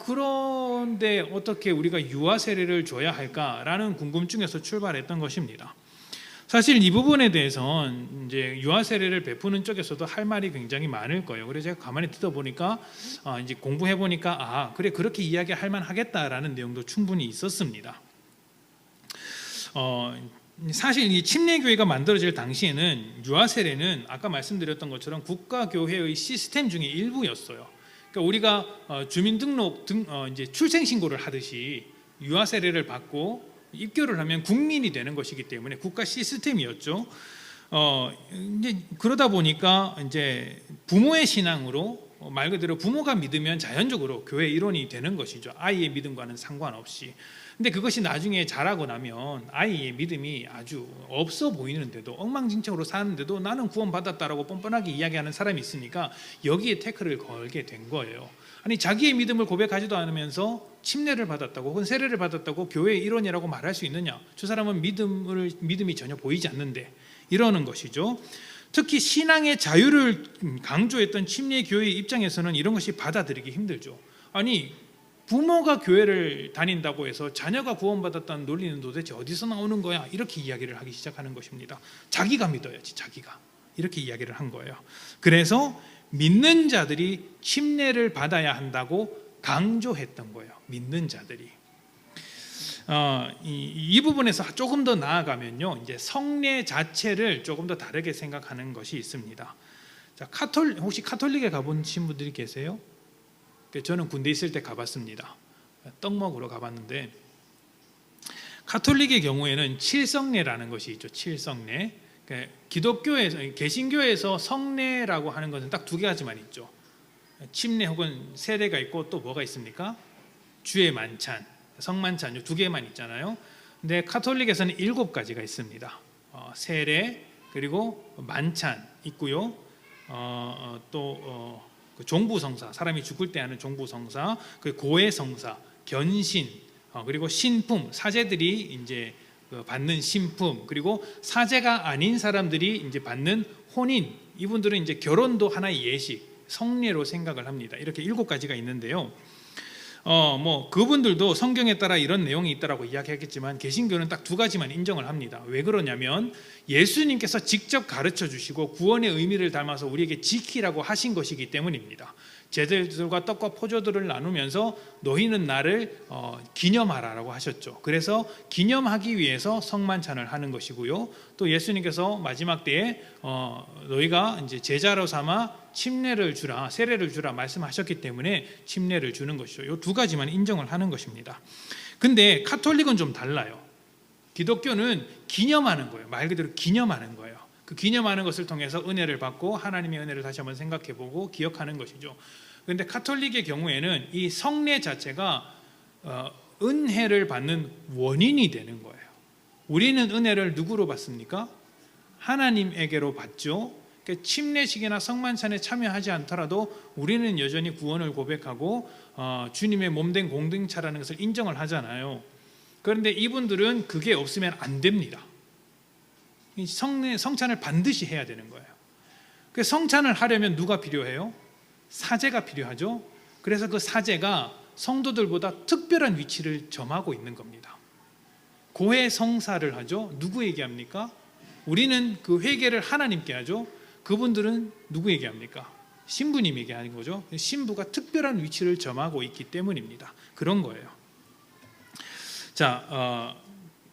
그런데 어떻게 우리가 유아 세례를 줘야 할까라는 궁금증에서 출발했던 것입니다. 사실 이 부분에 대해서는 이제 유아 세례를 베푸는 쪽에서도 할 말이 굉장히 많을 거예요. 그래서 제가 가만히 듣다 보니까 이제 공부해 보니까 그래 그렇게 이야기할 만하겠다라는 내용도 충분히 있었습니다. 사실 이 침례교회가 만들어질 당시에는 유아 세례는 아까 말씀드렸던 것처럼 국가교회의 시스템 중에 일부였어요. 그러니까 우리가 주민등록 이제 출생신고를 하듯이 유아 세례를 받고 입교를 하면 국민이 되는 것이기 때문에 국가 시스템이었죠. 이제 그러다 보니까 이제 부모의 신앙으로 말 그대로 부모가 믿으면 자연적으로 교회 일원이 되는 것이죠. 아이의 믿음과는 상관없이. 근데 그것이 나중에 자라고 나면 아이의 믿음이 아주 없어 보이는데도, 엉망진창으로 사는데도 나는 구원받았다라고 뻔뻔하게 이야기하는 사람이 있으니까 여기에 태클을 걸게 된 거예요. 아니, 자기의 믿음을 고백하지도 않으면서 침례를 받았다고 혹은 세례를 받았다고 교회의 일원이라고 말할 수 있느냐? 저 사람은 믿음이 전혀 보이지 않는데, 이러는 것이죠. 특히 신앙의 자유를 강조했던 침례 교회의 입장에서는 이런 것이 받아들이기 힘들죠. 아니, 부모가 교회를 다닌다고 해서 자녀가 구원받았다는 논리는 도대체 어디서 나오는 거야? 이렇게 이야기를 하기 시작하는 것입니다. 자기가 믿어야지, 자기가. 이렇게 이야기를 한 거예요. 그래서 믿는 자들이 침례를 받아야 한다고 강조했던 거예요. 믿는 자들이. 이 부분에서 조금 더 나아가면요, 이제 성례 자체를 조금 더 다르게 생각하는 것이 있습니다. 자, 혹시 카톨릭에 가보신 분들이 계세요? 저는 군대 있을 때 가봤습니다. 떡 먹으러 가봤는데, 카톨릭의 경우에는 칠성례라는 것이 있죠. 칠성례. 기독교에서, 개신교에서 성례라고 하는 것은 딱 두 가지만 있죠. 침례 혹은 세례가 있고, 또 뭐가 있습니까? 주의 만찬, 성만찬, 두 개만 있잖아요. 근데 카톨릭에서는 7가지가 있습니다. 세례, 그리고 만찬 있고요. 또 종부성사, 사람이 죽을 때 하는 종부성사, 고해성사, 견신, 그리고 신품, 사제들이 이제 받는 신품, 그리고 사제가 아닌 사람들이 이제 받는 혼인, 이분들은 이제 결혼도 하나의 예식, 성례로 생각을 합니다. 이렇게 7가지가 있는데요. 그분들도 성경에 따라 이런 내용이 있다라고 이야기하겠지만, 개신교는 딱 2가지만 인정을 합니다. 왜 그러냐면 예수님께서 직접 가르쳐 주시고 구원의 의미를 담아서 우리에게 지키라고 하신 것이기 때문입니다. 제자들과 떡과 포도주를 나누면서 너희는 나를 기념하라라고 하셨죠. 그래서 기념하기 위해서 성만찬을 하는 것이고요. 또 예수님께서 마지막 때에 너희가 이제 제자로 삼아 침례를 주라, 세례를 주라 말씀하셨기 때문에 침례를 주는 것이죠. 이 2가지만 인정을 하는 것입니다. 근데 카톨릭은 좀 달라요. 기독교는 기념하는 거예요. 말 그대로 기념하는 거예요. 그 기념하는 것을 통해서 은혜를 받고 하나님의 은혜를 다시 한번 생각해보고 기억하는 것이죠. 그런데 카톨릭의 경우에는 이 성례 자체가 은혜를 받는 원인이 되는 거예요. 우리는 은혜를 누구로 받습니까? 하나님에게로 받죠. 그러니까 침례식이나 성만찬에 참여하지 않더라도 우리는 여전히 구원을 고백하고 주님의 몸된 공동체라는 것을 인정을 하잖아요. 그런데 이분들은 그게 없으면 안 됩니다. 성찬을 반드시 해야 되는 거예요. 그 성찬을 하려면 누가 필요해요? 사제가 필요하죠. 그래서 그 사제가 성도들보다 특별한 위치를 점하고 있는 겁니다. 고해 성사를 하죠. 누구에게 합니까? 우리는 그 회개를 하나님께 하죠. 그분들은 누구에게 합니까? 신부님에게 하는 거죠. 신부가 특별한 위치를 점하고 있기 때문입니다. 그런 거예요. 자,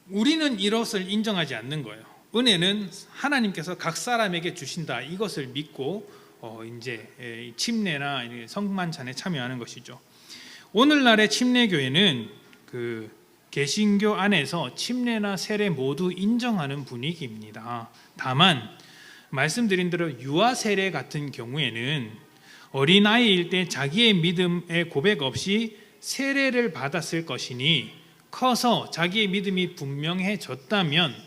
우리는 이것을 인정하지 않는 거예요. 은혜는 하나님께서 각 사람에게 주신다, 이것을 믿고 이제 침례나 성만찬에 참여하는 것이죠. 오늘날의 침례교회는 그 개신교 안에서 침례나 세례 모두 인정하는 분위기입니다. 다만 말씀드린 대로 유아 세례 같은 경우에는 어린아이일 때 자기의 믿음의 고백 없이 세례를 받았을 것이니 커서 자기의 믿음이 분명해졌다면,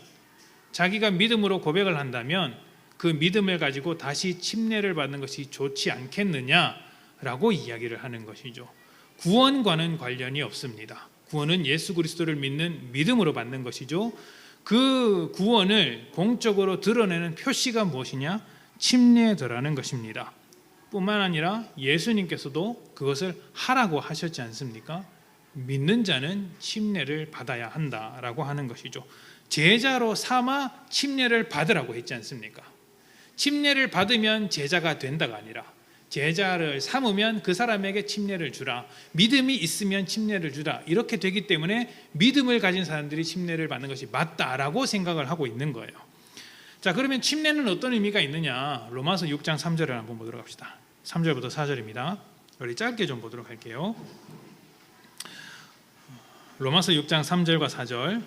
자기가 믿음으로 고백을 한다면 그 믿음을 가지고 다시 침례를 받는 것이 좋지 않겠느냐라고 이야기를 하는 것이죠. 구원과는 관련이 없습니다. 구원은 예수 그리스도를 믿는 믿음으로 받는 것이죠. 그 구원을 공적으로 드러내는 표시가 무엇이냐? 침례더라는 것입니다. 뿐만 아니라 예수님께서도 그것을 하라고 하셨지 않습니까? 믿는 자는 침례를 받아야 한다라고 하는 것이죠. 제자로 삼아 침례를 받으라고 했지 않습니까? 침례를 받으면 제자가 된다가 아니라 제자를 삼으면 그 사람에게 침례를 주라, 믿음이 있으면 침례를 주라, 이렇게 되기 때문에 믿음을 가진 사람들이 침례를 받는 것이 맞다라고 생각을 하고 있는 거예요. 자, 그러면 침례는 어떤 의미가 있느냐? 로마서 6장 3절을 한번 보도록 합시다. 3절부터 4절입니다. 우리 짧게 좀 보도록 할게요. 로마서 6장 3절과 4절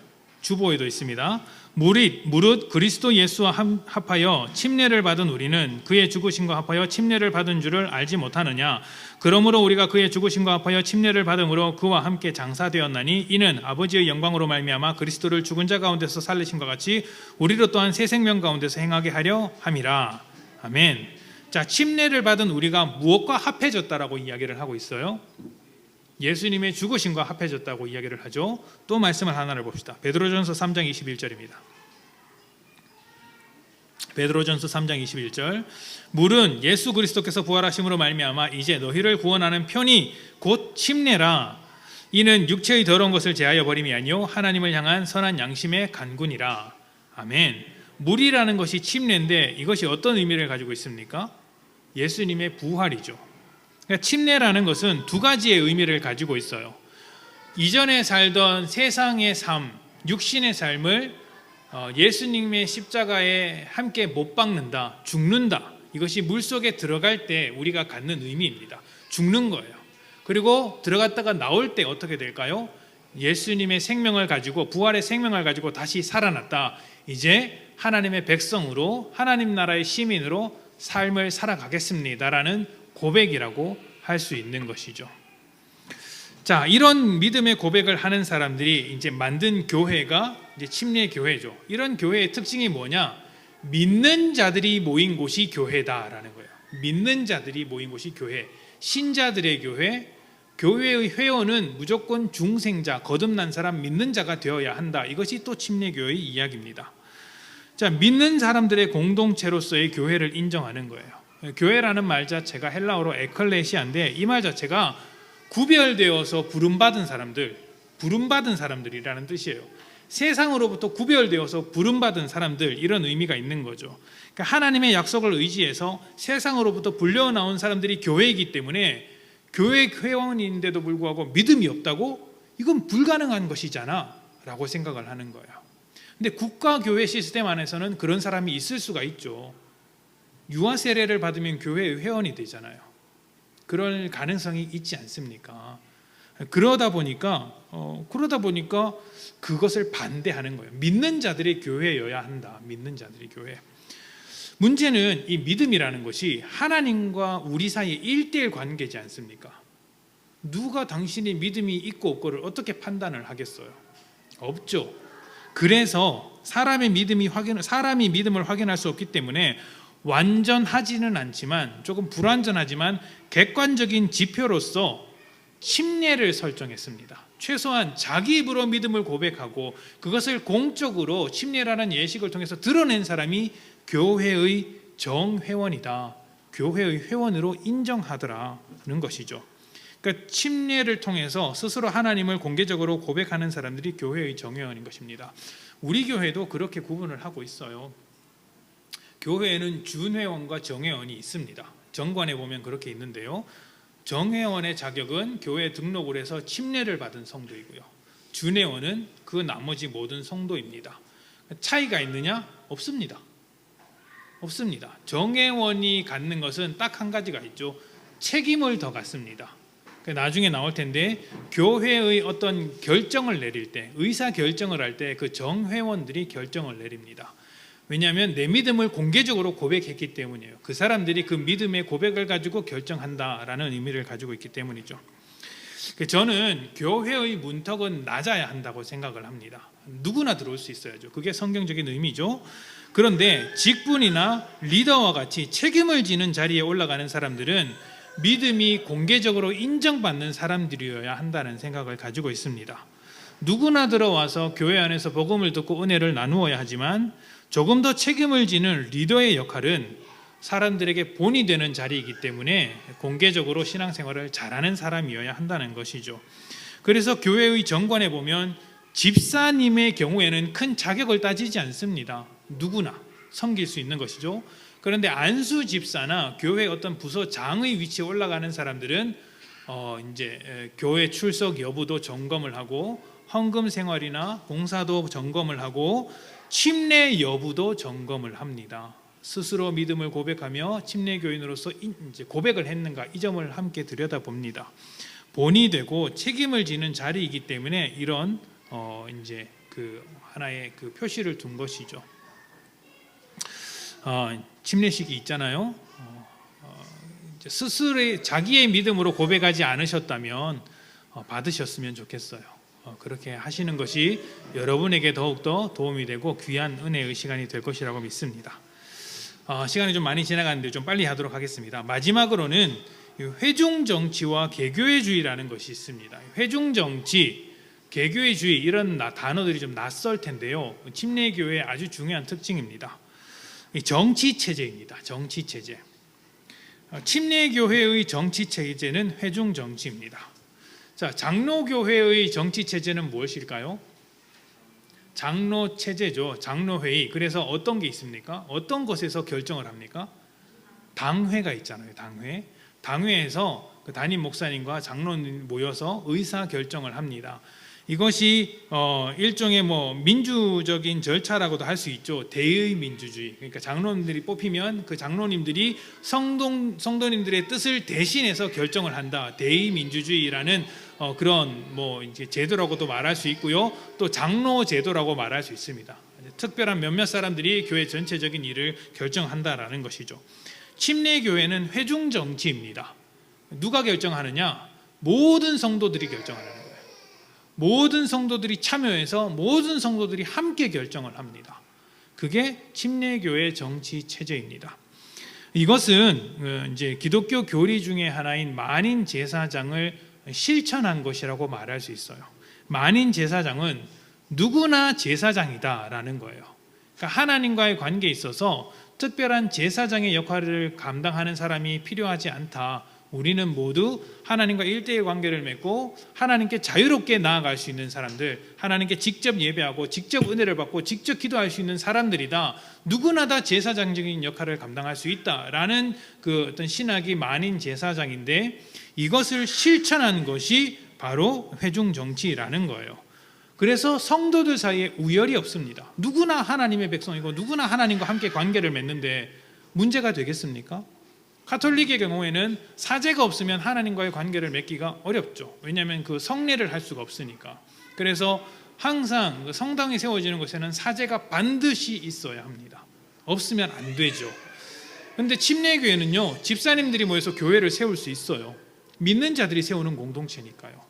주보에도 있습니다. 무릇 그리스도 예수와 합하여 침례를 받은 우리는 그의 죽으심과 합하여 침례를 받은 줄을 알지 못하느냐. 그러므로 우리가 그의 죽으심과 합하여 침례를 받음으로 그와 함께 장사되었나니 이는 아버지의 영광으로 말미암아 그리스도를 죽은 자 가운데서 살리심과 같이 우리로 또한 새 생명 가운데서 행하게 하려 함이라. 아멘. 자, 침례를 받은 우리가 무엇과 합해졌다라고 이야기를 하고 있어요? 예수님의 죽으심과 합해졌다고 이야기를 하죠. 또 말씀을 하나를 봅시다. 베드로전서 3장 21절입니다. 베드로전서 3장 21절. 물은 예수 그리스도께서 부활하심으로 말미암아 이제 너희를 구원하는 편이 곧 침례라. 이는 육체의 더러운 것을 제하여 버림이 아니요 하나님을 향한 선한 양심의 간군이라. 아멘. 물이라는 것이 침례인데 이것이 어떤 의미를 가지고 있습니까? 예수님의 부활이죠. 그러니까 침례라는 것은 두 가지의 의미를 가지고 있어요. 이전에 살던 세상의 삶, 육신의 삶을 예수님의 십자가에 함께 못 박는다, 죽는다. 이것이 물속에 들어갈 때 우리가 갖는 의미입니다. 죽는 거예요. 그리고 들어갔다가 나올 때 어떻게 될까요? 예수님의 생명을 가지고, 부활의 생명을 가지고 다시 살아났다. 이제 하나님의 백성으로, 하나님 나라의 시민으로 삶을 살아가겠습니다라는 고백이라고 할 수 있는 것이죠. 자, 이런 믿음의 고백을 하는 사람들이 이제 만든 교회가 이제 침례 교회죠. 이런 교회의 특징이 뭐냐? 믿는 자들이 모인 곳이 교회다라는 거예요. 믿는 자들이 모인 곳이 교회, 신자들의 교회, 교회의 회원은 무조건 중생자, 거듭난 사람, 믿는 자가 되어야 한다. 이것이 또 침례 교회의 이야기입니다. 자, 믿는 사람들의 공동체로서의 교회를 인정하는 거예요. 교회라는 말 자체가 헬라어로 에클레시아인데 이 말 자체가 구별되어서 부름받은 사람들, 부름받은 사람들이라는 뜻이에요. 세상으로부터 구별되어서 부름받은 사람들, 이런 의미가 있는 거죠. 그러니까 하나님의 약속을 의지해서 세상으로부터 불려나온 사람들이 교회이기 때문에 교회 회원인데도 불구하고 믿음이 없다고? 이건 불가능한 것이잖아 라고 생각을 하는 거예요. 근데 국가교회 시스템 안에서는 그런 사람이 있을 수가 있죠. 유아 세례를 받으면 교회의 회원이 되잖아요. 그럴 가능성이 있지 않습니까? 그러다 보니까 그것을 반대하는 거예요. 믿는 자들의 교회여야 한다. 믿는 자들의 교회. 문제는 이 믿음이라는 것이 하나님과 우리 사이의 1:1 관계지 않습니까? 누가 당신의 믿음이 있고 없고를 어떻게 판단을 하겠어요? 없죠. 그래서 사람이 믿음을 확인할 수 없기 때문에 완전하지는 않지만 조금 불완전하지만 객관적인 지표로서 침례를 설정했습니다. 최소한 자기 입으로 믿음을 고백하고 그것을 공적으로 침례라는 예식을 통해서 드러낸 사람이 교회의 정회원이다. 교회의 회원으로 인정하더라는 것이죠. 그러니까 침례를 통해서 스스로 하나님을 공개적으로 고백하는 사람들이 교회의 정회원인 것입니다. 우리 교회도 그렇게 구분을 하고 있어요. 교회에는 준회원과 정회원이 있습니다. 정관에 보면 그렇게 있는데요. 정회원의 자격은 교회에 등록을 해서 침례를 받은 성도이고요. 준회원은 그 나머지 모든 성도입니다. 차이가 있느냐? 없습니다. 없습니다. 정회원이 갖는 것은 딱 한 가지가 있죠. 책임을 더 갖습니다. 나중에 나올 텐데 교회의 어떤 결정을 내릴 때, 의사 결정을 할 때 그 정회원들이 결정을 내립니다. 왜냐하면 내 믿음을 공개적으로 고백했기 때문이에요. 그 사람들이 그 믿음의 고백을 가지고 결정한다라는 의미를 가지고 있기 때문이죠. 저는 교회의 문턱은 낮아야 한다고 생각을 합니다. 누구나 들어올 수 있어야죠. 그게 성경적인 의미죠. 그런데 직분이나 리더와 같이 책임을 지는 자리에 올라가는 사람들은 믿음이 공개적으로 인정받는 사람들이어야 한다는 생각을 가지고 있습니다. 누구나 들어와서 교회 안에서 복음을 듣고 은혜를 나누어야 하지만 조금 더 책임을 지는 리더의 역할은 사람들에게 본이 되는 자리이기 때문에 공개적으로 신앙생활을 잘하는 사람이어야 한다는 것이죠. 그래서 교회의 정관에 보면 집사님의 경우에는 큰 자격을 따지지 않습니다. 누구나 섬길 수 있는 것이죠. 그런데 안수 집사나 교회 어떤 부서장의 위치에 올라가는 사람들은 이제 교회 출석 여부도 점검을 하고 헌금 생활이나 봉사도 점검을 하고 침례 여부도 점검을 합니다. 스스로 믿음을 고백하며 침례 교인으로서 이제 고백을 했는가 이 점을 함께 들여다봅니다. 본이 되고 책임을 지는 자리이기 때문에 이런 이제 그 하나의 그 표시를 둔 것이죠. 침례식이 있잖아요. 스스로의 자기의 믿음으로 고백하지 않으셨다면 받으셨으면 좋겠어요. 그렇게 하시는 것이 여러분에게 더욱더 도움이 되고 귀한 은혜의 시간이 될 것이라고 믿습니다. 시간이 좀 많이 지나갔는데 좀 빨리 하도록 하겠습니다. 마지막으로는 회중정치와 개교회주의라는 것이 있습니다. 회중정치, 개교회주의 이런 단어들이 좀 낯설 텐데요. 침례교회의 아주 중요한 특징입니다. 정치체제입니다. 정치체제. 침례교회의 정치체제는 회중정치입니다. 자, 장로교회의 정치체제는 무엇일까요? 장로체제죠. 장로회의. 그래서 어떤 게 있습니까? 어떤 것에서 결정을 합니까? 당회가 있잖아요. 당회. 당회에서 그 담임 목사님과 장로님 모여서 의사 결정을 합니다. 이것이 일종의 민주적인 절차라고도 할 수 있죠. 대의 민주주의. 그러니까 장로님들이 뽑히면 그 장로님들이 성도님들의 뜻을 대신해서 결정을 한다. 대의 민주주의라는 그런 이제 제도라고도 말할 수 있고요. 또 장로 제도라고 말할 수 있습니다. 특별한 몇몇 사람들이 교회 전체적인 일을 결정한다라는 것이죠. 침례교회는 회중 정치입니다. 누가 결정하느냐? 모든 성도들이 결정하는 거예요. 모든 성도들이 참여해서 모든 성도들이 함께 결정을 합니다. 그게 침례교회 정치 체제입니다. 이것은 이제 기독교 교리 중에 하나인 만인 제사장을 실천한 것이라고 말할 수 있어요. 만인 제사장은 누구나 제사장이다라는 거예요. 그러니까 하나님과의 관계에 있어서 특별한 제사장의 역할을 감당하는 사람이 필요하지 않다. 우리는 모두 하나님과 1대1 관계를 맺고 하나님께 자유롭게 나아갈 수 있는 사람들, 하나님께 직접 예배하고 직접 은혜를 받고 직접 기도할 수 있는 사람들이다. 누구나 다 제사장적인 역할을 감당할 수 있다라는 그 어떤 신학이 만인 제사장인데, 이것을 실천한 것이 바로 회중 정치라는 거예요. 그래서 성도들 사이에 우열이 없습니다. 누구나 하나님의 백성이고 누구나 하나님과 함께 관계를 맺는데 문제가 되겠습니까? 가톨릭의 경우에는 사제가 없으면 하나님과의 관계를 맺기가 어렵죠. 왜냐하면 그 성례를 할 수가 없으니까. 그래서 항상 성당이 세워지는 곳에는 사제가 반드시 있어야 합니다. 없으면 안 되죠. 그런데 침례교회는요, 집사님들이 모여서 교회를 세울 수 있어요. 믿는 자들이 세우는 공동체니까요.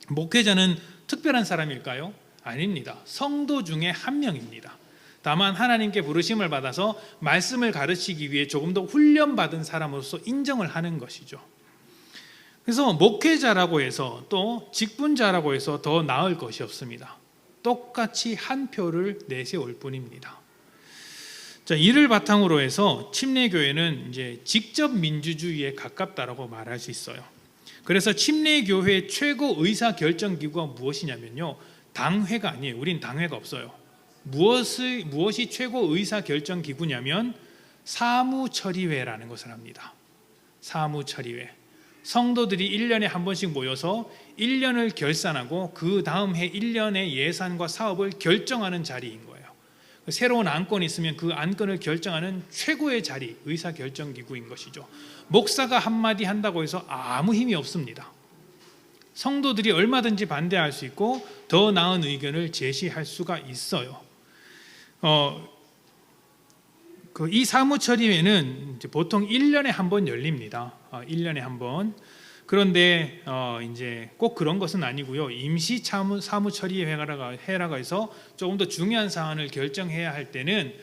목회자는 특별한 사람일까요? 아닙니다. 성도 중에 한 명입니다. 다만 하나님께 부르심을 받아서 말씀을 가르치기 위해 조금 더 훈련받은 사람으로서 인정을 하는 것이죠. 그래서 목회자라고 해서 또 직분자라고 해서 더 나을 것이 없습니다. 똑같이 한 표를 내세울 뿐입니다. 자, 이를 바탕으로 해서 침례교회는 이제 직접 민주주의에 가깝다라고 말할 수 있어요. 그래서 침례교회의 최고 의사 결정 기구가 무엇이냐면요, 당회가 아니에요. 우린 당회가 없어요. 무엇이 최고 의사 결정 기구냐면 사무처리회라는 것을 합니다. 사무처리회. 성도들이 1년에 한 번씩 모여서 1년을 결산하고 그 다음 해 1년의 예산과 사업을 결정하는 자리인 거예요. 새로운 안건이 있으면 그 안건을 결정하는 최고의 자리, 의사결정기구인 것이죠. 목사가 한마디 한다고 해서 아무 힘이 없습니다. 성도들이 얼마든지 반대할 수 있고 더 나은 의견을 제시할 수가 있어요. 이 사무처리회는 보통 1년에 한 번 열립니다. 1년에 한 번. 그런데 이제 꼭 그런 것은 아니고요. 임시 사무처리회라고 해서 조금 더 중요한 사안을 결정해야 할 때는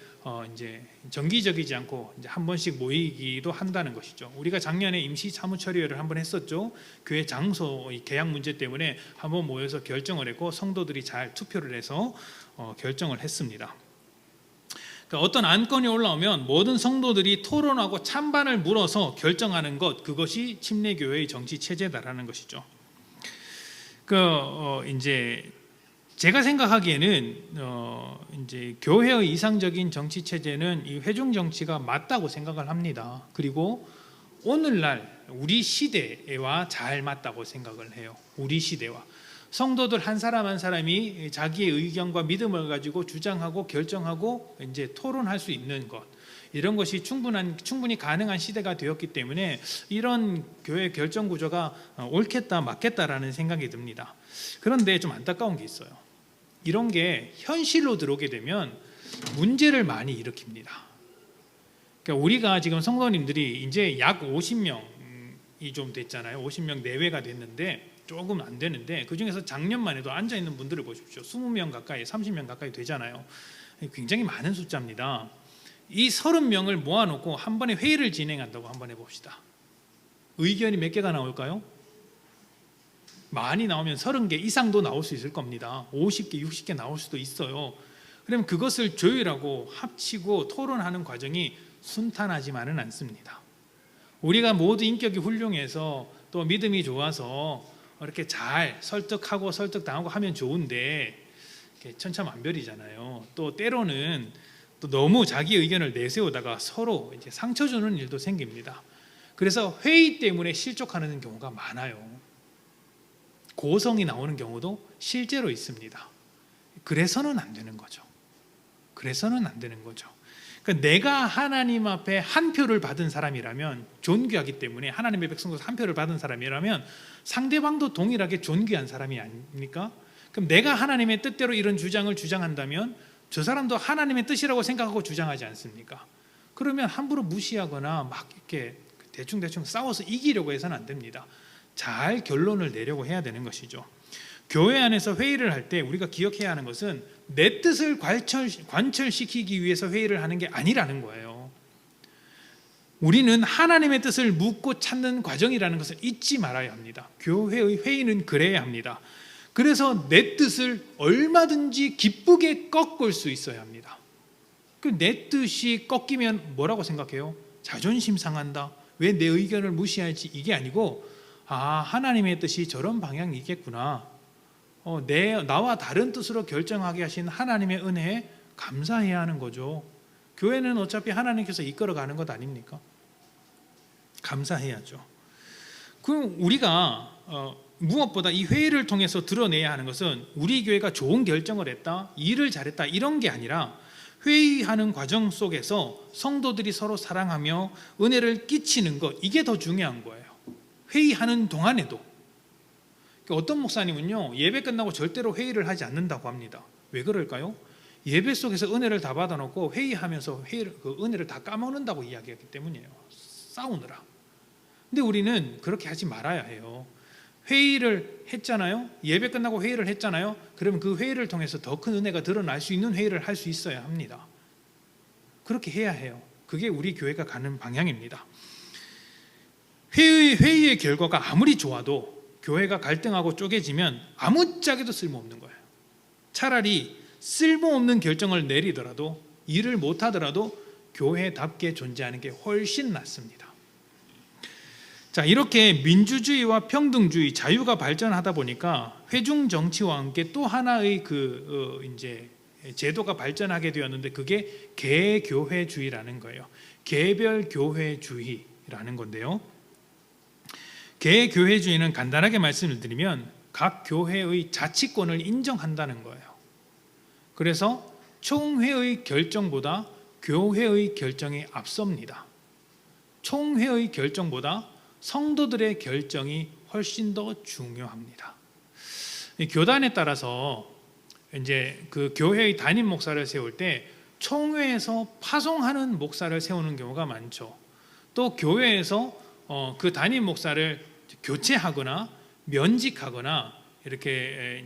이제 정기적이지 않고 이제 한 번씩 모이기도 한다는 것이죠. 우리가 작년에 임시 사무처리회를 한번 했었죠. 교회 장소 계약 문제 때문에 한번 모여서 결정을 했고 성도들이 잘 투표를 해서 결정을 했습니다. 그러니까 어떤 안건이 올라오면 모든 성도들이 토론하고 찬반을 물어서 결정하는 것, 그것이 침례교회의 정치 체제다라는 것이죠. 이제 제가 생각하기에는 이제 교회의 이상적인 정치 체제는 이 회중 정치가 맞다고 생각을 합니다. 그리고 오늘날 우리 시대와 잘 맞다고 생각을 해요. 우리 시대와. 성도들 한 사람 한 사람이 자기의 의견과 믿음을 가지고 주장하고 결정하고 이제 토론할 수 있는 것, 이런 것이 충분히 가능한 시대가 되었기 때문에 이런 교회 결정 구조가 옳겠다 맞겠다라는 생각이 듭니다. 그런데 좀 안타까운 게 있어요. 이런 게 현실로 들어오게 되면 문제를 많이 일으킵니다. 그러니까 우리가 지금 성도님들이 이제 약 50명이 좀 됐잖아요. 50명 내외가 됐는데 조금 안 되는데, 그중에서 작년만 해도 앉아있는 분들을 보십시오. 20명 가까이, 30명 가까이 되잖아요. 굉장히 많은 숫자입니다. 이 30명을 모아놓고 한 번에 회의를 진행한다고 한번 해봅시다. 의견이 몇 개가 나올까요? 많이 나오면 30개 이상도 나올 수 있을 겁니다. 50개, 60개 나올 수도 있어요. 그러면 그것을 조율하고 합치고 토론하는 과정이 순탄하지만은 않습니다. 우리가 모두 인격이 훌륭해서 또 믿음이 좋아서 이렇게 잘 설득하고 설득당하고 하면 좋은데, 천차만별이잖아요. 또 때로는 또 너무 자기 의견을 내세우다가 서로 이제 상처 주는 일도 생깁니다. 그래서 회의 때문에 실족하는 경우가 많아요. 고성이 나오는 경우도 실제로 있습니다. 그래서는 안 되는 거죠. 그래서는 안 되는 거죠. 그러니까 내가 하나님 앞에 한 표를 받은 사람이라면, 존귀하기 때문에 하나님의 백성으로서 한 표를 받은 사람이라면 상대방도 동일하게 존귀한 사람이 아닙니까? 그럼 내가 하나님의 뜻대로 이런 주장을 주장한다면 저 사람도 하나님의 뜻이라고 생각하고 주장하지 않습니까? 그러면 함부로 무시하거나 막 이렇게 대충 싸워서 이기려고 해서는 안 됩니다. 잘 결론을 내려고 해야 되는 것이죠. 교회 안에서 회의를 할 때 우리가 기억해야 하는 것은 내 뜻을 관철시키기 위해서 회의를 하는 게 아니라는 거예요. 우리는 하나님의 뜻을 묻고 찾는 과정이라는 것을 잊지 말아야 합니다. 교회의 회의는 그래야 합니다. 그래서 내 뜻을 얼마든지 기쁘게 꺾을 수 있어야 합니다. 내 뜻이 꺾이면 뭐라고 생각해요? 자존심 상한다. 왜 내 의견을 무시할지, 이게 아니고, 하나님의 뜻이 저런 방향이겠구나. 나와 다른 뜻으로 결정하게 하신 하나님의 은혜에 감사해야 하는 거죠. 교회는 어차피 하나님께서 이끌어가는 것 아닙니까? 감사해야죠. 그럼 우리가 무엇보다 이 회의를 통해서 드러내야 하는 것은 우리 교회가 좋은 결정을 했다, 일을 잘했다, 이런 게 아니라 회의하는 과정 속에서 성도들이 서로 사랑하며 은혜를 끼치는 것, 이게 더 중요한 거예요. 회의하는 동안에도. 어떤 목사님은요, 예배 끝나고 절대로 회의를 하지 않는다고 합니다. 왜 그럴까요? 예배 속에서 은혜를 다 받아놓고 회의하면서 그 은혜를 다 까먹는다고 이야기했기 때문이에요. 싸우느라. 근데 우리는 그렇게 하지 말아야 해요. 회의를 했잖아요. 예배 끝나고 회의를 했잖아요. 그러면 그 회의를 통해서 더 큰 은혜가 드러날 수 있는 회의를 할 수 있어야 합니다. 그렇게 해야 해요. 그게 우리 교회가 가는 방향입니다. 회의의 결과가 아무리 좋아도 교회가 갈등하고 쪼개지면 아무짝에도 쓸모없는 거예요. 차라리 쓸모없는 결정을 내리더라도, 일을 못하더라도 교회답게 존재하는 게 훨씬 낫습니다. 자, 이렇게 민주주의와 평등주의, 자유가 발전하다 보니까 회중 정치와 함께 또 하나의 이제 제도가 발전하게 되었는데, 그게 개교회주의라는 거예요. 개별 교회주의라는 건데요. 개교회주의는 간단하게 말씀을 드리면 각 교회의 자치권을 인정한다는 거예요. 그래서 총회의 결정보다 교회의 결정이 앞섭니다. 총회의 결정보다 성도들의 결정이 훨씬 더 중요합니다. 교단에 따라서 이제 그 교회의 담임 목사를 세울 때 총회에서 파송하는 목사를 세우는 경우가 많죠. 또 교회에서 그 담임 목사를 교체하거나 면직하거나 이렇게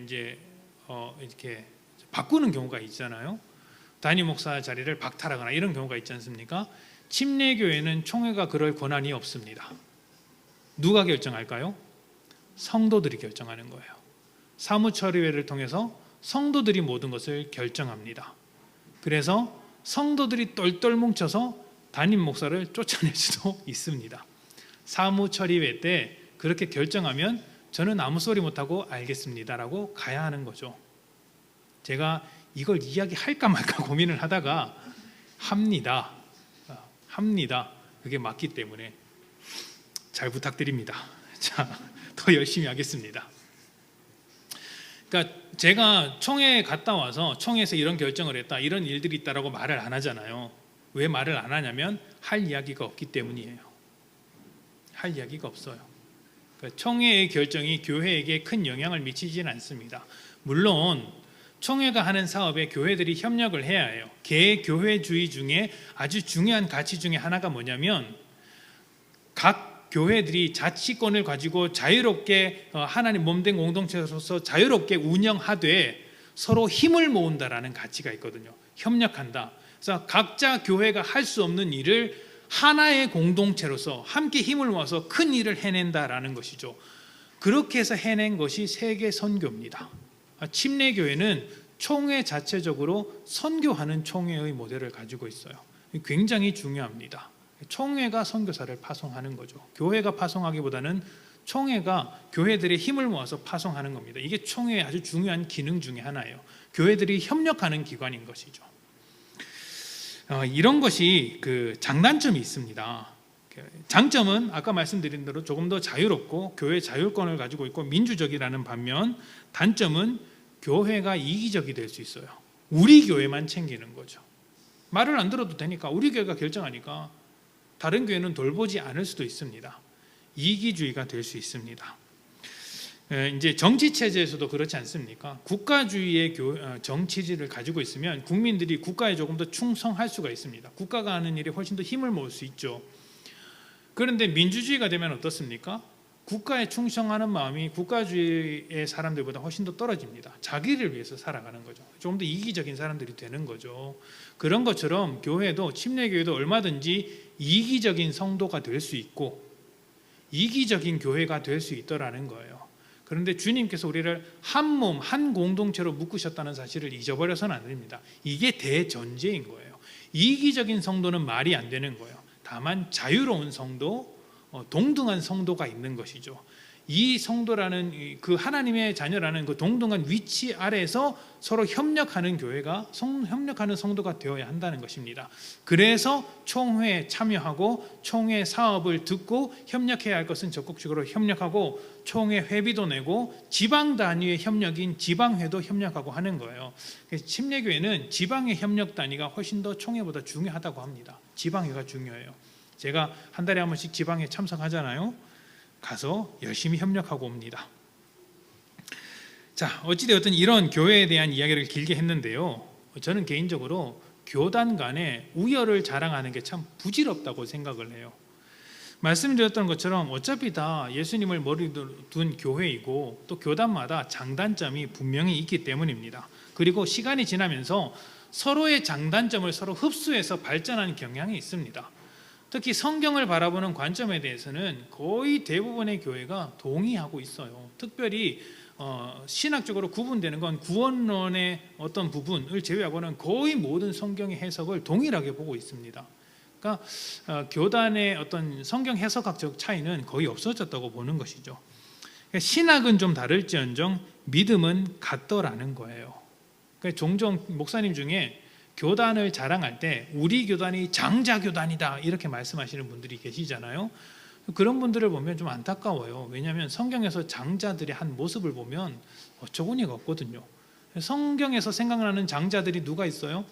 이렇게 바꾸는 경우가 있잖아요. 담임 목사 자리를 박탈하거나 이런 경우가 있지 않습니까? 침례교회는 총회가 그럴 권한이 없습니다. 누가 결정할까요? 성도들이 결정하는 거예요. 사무처리회를 통해서 성도들이 모든 것을 결정합니다. 그래서 성도들이 똘똘 뭉쳐서 담임 목사를 쫓아낼 수도 있습니다. 사무처리회 때 그렇게 결정하면 저는 아무 소리 못하고 알겠습니다라고 가야 하는 거죠. 제가 이걸 이야기할까 말까 고민을 하다가 합니다. 그게 맞기 때문에 잘 부탁드립니다. 자, 더 열심히 하겠습니다. 그러니까 제가 총회에 갔다 와서 총회에서 이런 결정을 했다, 이런 일들이 있다라고 말을 안 하잖아요. 왜 말을 안 하냐면 할 이야기가 없기 때문이에요. 할 이야기가 없어요. 그러니까 총회의 결정이 교회에게 큰 영향을 미치지는 않습니다. 물론 총회가 하는 사업에 교회들이 협력을 해야 해요. 개교회주의 중에 아주 중요한 가치 중에 하나가 뭐냐면 각 교회들이 자치권을 가지고 자유롭게 하나님 몸된 공동체로서 자유롭게 운영하되 서로 힘을 모은다라는 가치가 있거든요. 협력한다. 그래서 각자 교회가 할 수 없는 일을 하나의 공동체로서 함께 힘을 모아서 큰 일을 해낸다라는 것이죠. 그렇게 해서 해낸 것이 세계 선교입니다. 침례교회는 총회 자체적으로 선교하는 총회의 모델을 가지고 있어요. 굉장히 중요합니다. 총회가 선교사를 파송하는 거죠. 교회가 파송하기보다는 총회가 교회들의 힘을 모아서 파송하는 겁니다. 이게 총회의 아주 중요한 기능 중에 하나예요. 교회들이 협력하는 기관인 것이죠. 이런 것이 그 장단점이 있습니다. 장점은 아까 말씀드린 대로 조금 더 자유롭고 교회 자율권을 가지고 있고 민주적이라는 반면, 단점은 교회가 이기적이 될 수 있어요. 우리 교회만 챙기는 거죠. 말을 안 들어도 되니까, 우리 교회가 결정하니까 다른 교회는 돌보지 않을 수도 있습니다. 이기주의가 될 수 있습니다. 이제 정치 체제에서도 그렇지 않습니까? 국가주의의 정치지를 가지고 있으면 국민들이 국가에 조금 더 충성할 수가 있습니다. 국가가 하는 일에 훨씬 더 힘을 모을 수 있죠. 그런데 민주주의가 되면 어떻습니까? 국가에 충성하는 마음이 국가주의의 사람들보다 훨씬 더 떨어집니다. 자기를 위해서 살아가는 거죠. 조금 더 이기적인 사람들이 되는 거죠. 그런 것처럼 교회도, 침례교회도 얼마든지 이기적인 성도가 될 수 있고 이기적인 교회가 될 수 있더라는 거예요. 그런데 주님께서 우리를 한 몸, 한 공동체로 묶으셨다는 사실을 잊어버려서는 안 됩니다. 이게 대전제인 거예요. 이기적인 성도는 말이 안 되는 거예요. 다만 자유로운 성도, 동등한 성도가 있는 것이죠. 이 성도라는 그 하나님의 자녀라는 그 동등한 위치 아래에서 서로 협력하는 교회가 협력하는 성도가 되어야 한다는 것입니다. 그래서 총회에 참여하고 총회 사업을 듣고 협력해야 할 것은 적극적으로 협력하고 총회 회비도 내고 지방 단위의 협력인 지방회도 협력하고 하는 거예요. 그래서 침례교회는 지방의 협력 단위가 훨씬 더 총회보다 중요하다고 합니다. 지방회가 중요해요. 제가 한 달에 한 번씩 지방회 참석하잖아요. 가서 열심히 협력하고 옵니다. 자, 어찌되었든 이런 교회에 대한 이야기를 길게 했는데요. 저는 개인적으로 교단 간에 우열을 자랑하는 게 참 부질없다고 생각을 해요. 말씀드렸던 것처럼 어차피 다 예수님을 머리로 둔 교회이고 또 교단마다 장단점이 분명히 있기 때문입니다. 그리고 시간이 지나면서 서로의 장단점을 서로 흡수해서 발전하는 경향이 있습니다. 특히 성경을 바라보는 관점에 대해서는 거의 대부분의 교회가 동의하고 있어요. 특별히 신학적으로 구분되는 건 구원론의 어떤 부분을 제외하고는 거의 모든 성경의 해석을 동일하게 보고 있습니다. 그러니까 교단의 어떤 성경 해석학적 차이는 거의 없어졌다고 보는 것이죠. 그러니까 신학은 좀 다를지언정 믿음은 같더라는 거예요. 그러니까 종종 목사님 중에 교단을 자랑할 때 우리 교단이 장자 교단이다 이렇게 말씀하시는 분들이 계시잖아요. 그런 분들을 보면 좀 안타까워요. 왜냐하면 성경에서 장자들의 한 모습을 보면 어처구니가 없거든요. 성경에서 생각나는 장자들이 누가 있어요?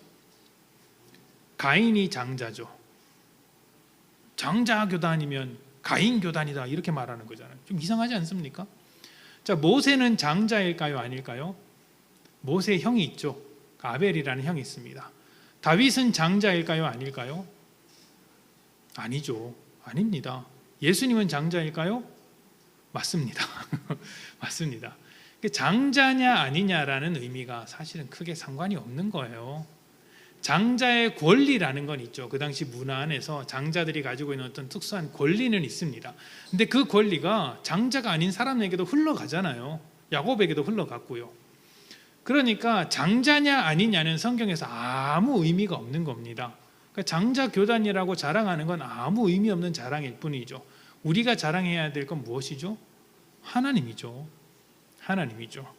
가인이 장자죠. 장자 교단이면 가인 교단이다 이렇게 말하는 거잖아요. 좀 이상하지 않습니까? 자, 모세는 장자일까요? 아닐까요? 모세의 형이 있죠. 아벨이라는 형이 있습니다. 다윗은 장자일까요? 아닐까요? 아니죠. 아닙니다. 예수님은 장자일까요? 맞습니다. 맞습니다. 장자냐 아니냐라는 의미가 사실은 크게 상관이 없는 거예요. 장자의 권리라는 건 있죠. 그 당시 문화 안에서 장자들이 가지고 있는 어떤 특수한 권리는 있습니다. 근데 그 권리가 장자가 아닌 사람에게도 흘러가잖아요. 야곱에게도 흘러갔고요. 그러니까 장자냐 아니냐는 성경에서 아무 의미가 없는 겁니다. 그러니까 장자 교단이라고 자랑하는 건 아무 의미 없는 자랑일 뿐이죠. 우리가 자랑해야 될 건 무엇이죠? 하나님이죠. 하나님이죠.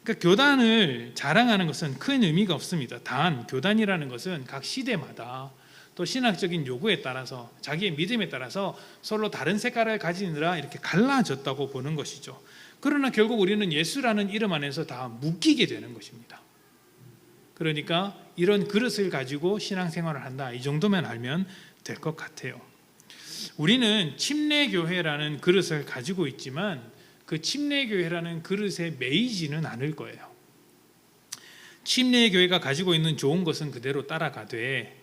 그러니까 교단을 자랑하는 것은 큰 의미가 없습니다. 단 교단이라는 것은 각 시대마다 또 신학적인 요구에 따라서 자기의 믿음에 따라서 서로 다른 색깔을 가지느라 이렇게 갈라졌다고 보는 것이죠. 그러나 결국 우리는 예수라는 이름 안에서 다 묶이게 되는 것입니다. 그러니까 이런 그릇을 가지고 신앙생활을 한다. 이 정도만 알면 될 것 같아요. 우리는 침례교회라는 그릇을 가지고 있지만 그 침례교회라는 그릇에 매이지는 않을 거예요. 침례의 교회가 가지고 있는 좋은 것은 그대로 따라가되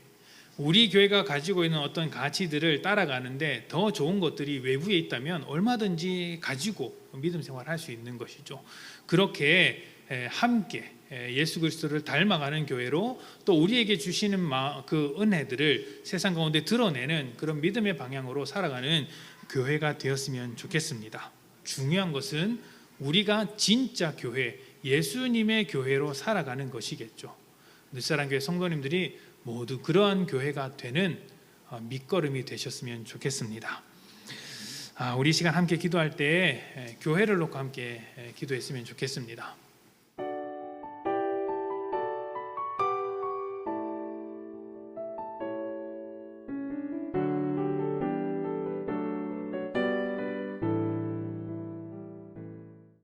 우리 교회가 가지고 있는 어떤 가치들을 따라가는데 더 좋은 것들이 외부에 있다면 얼마든지 가지고 믿음 생활할 수 있는 것이죠. 그렇게 함께 예수 그리스도를 닮아가는 교회로 또 우리에게 주시는 그 은혜들을 세상 가운데 드러내는 그런 믿음의 방향으로 살아가는 교회가 되었으면 좋겠습니다. 중요한 것은 우리가 진짜 교회, 예수님의 교회로 살아가는 것이겠죠. 늦사랑교회 성도님들이 모두 그러한 교회가 되는 밑거름이 되셨으면 좋겠습니다. 우리 시간 함께 기도할 때 교회를 놓고 함께 기도했으면 좋겠습니다.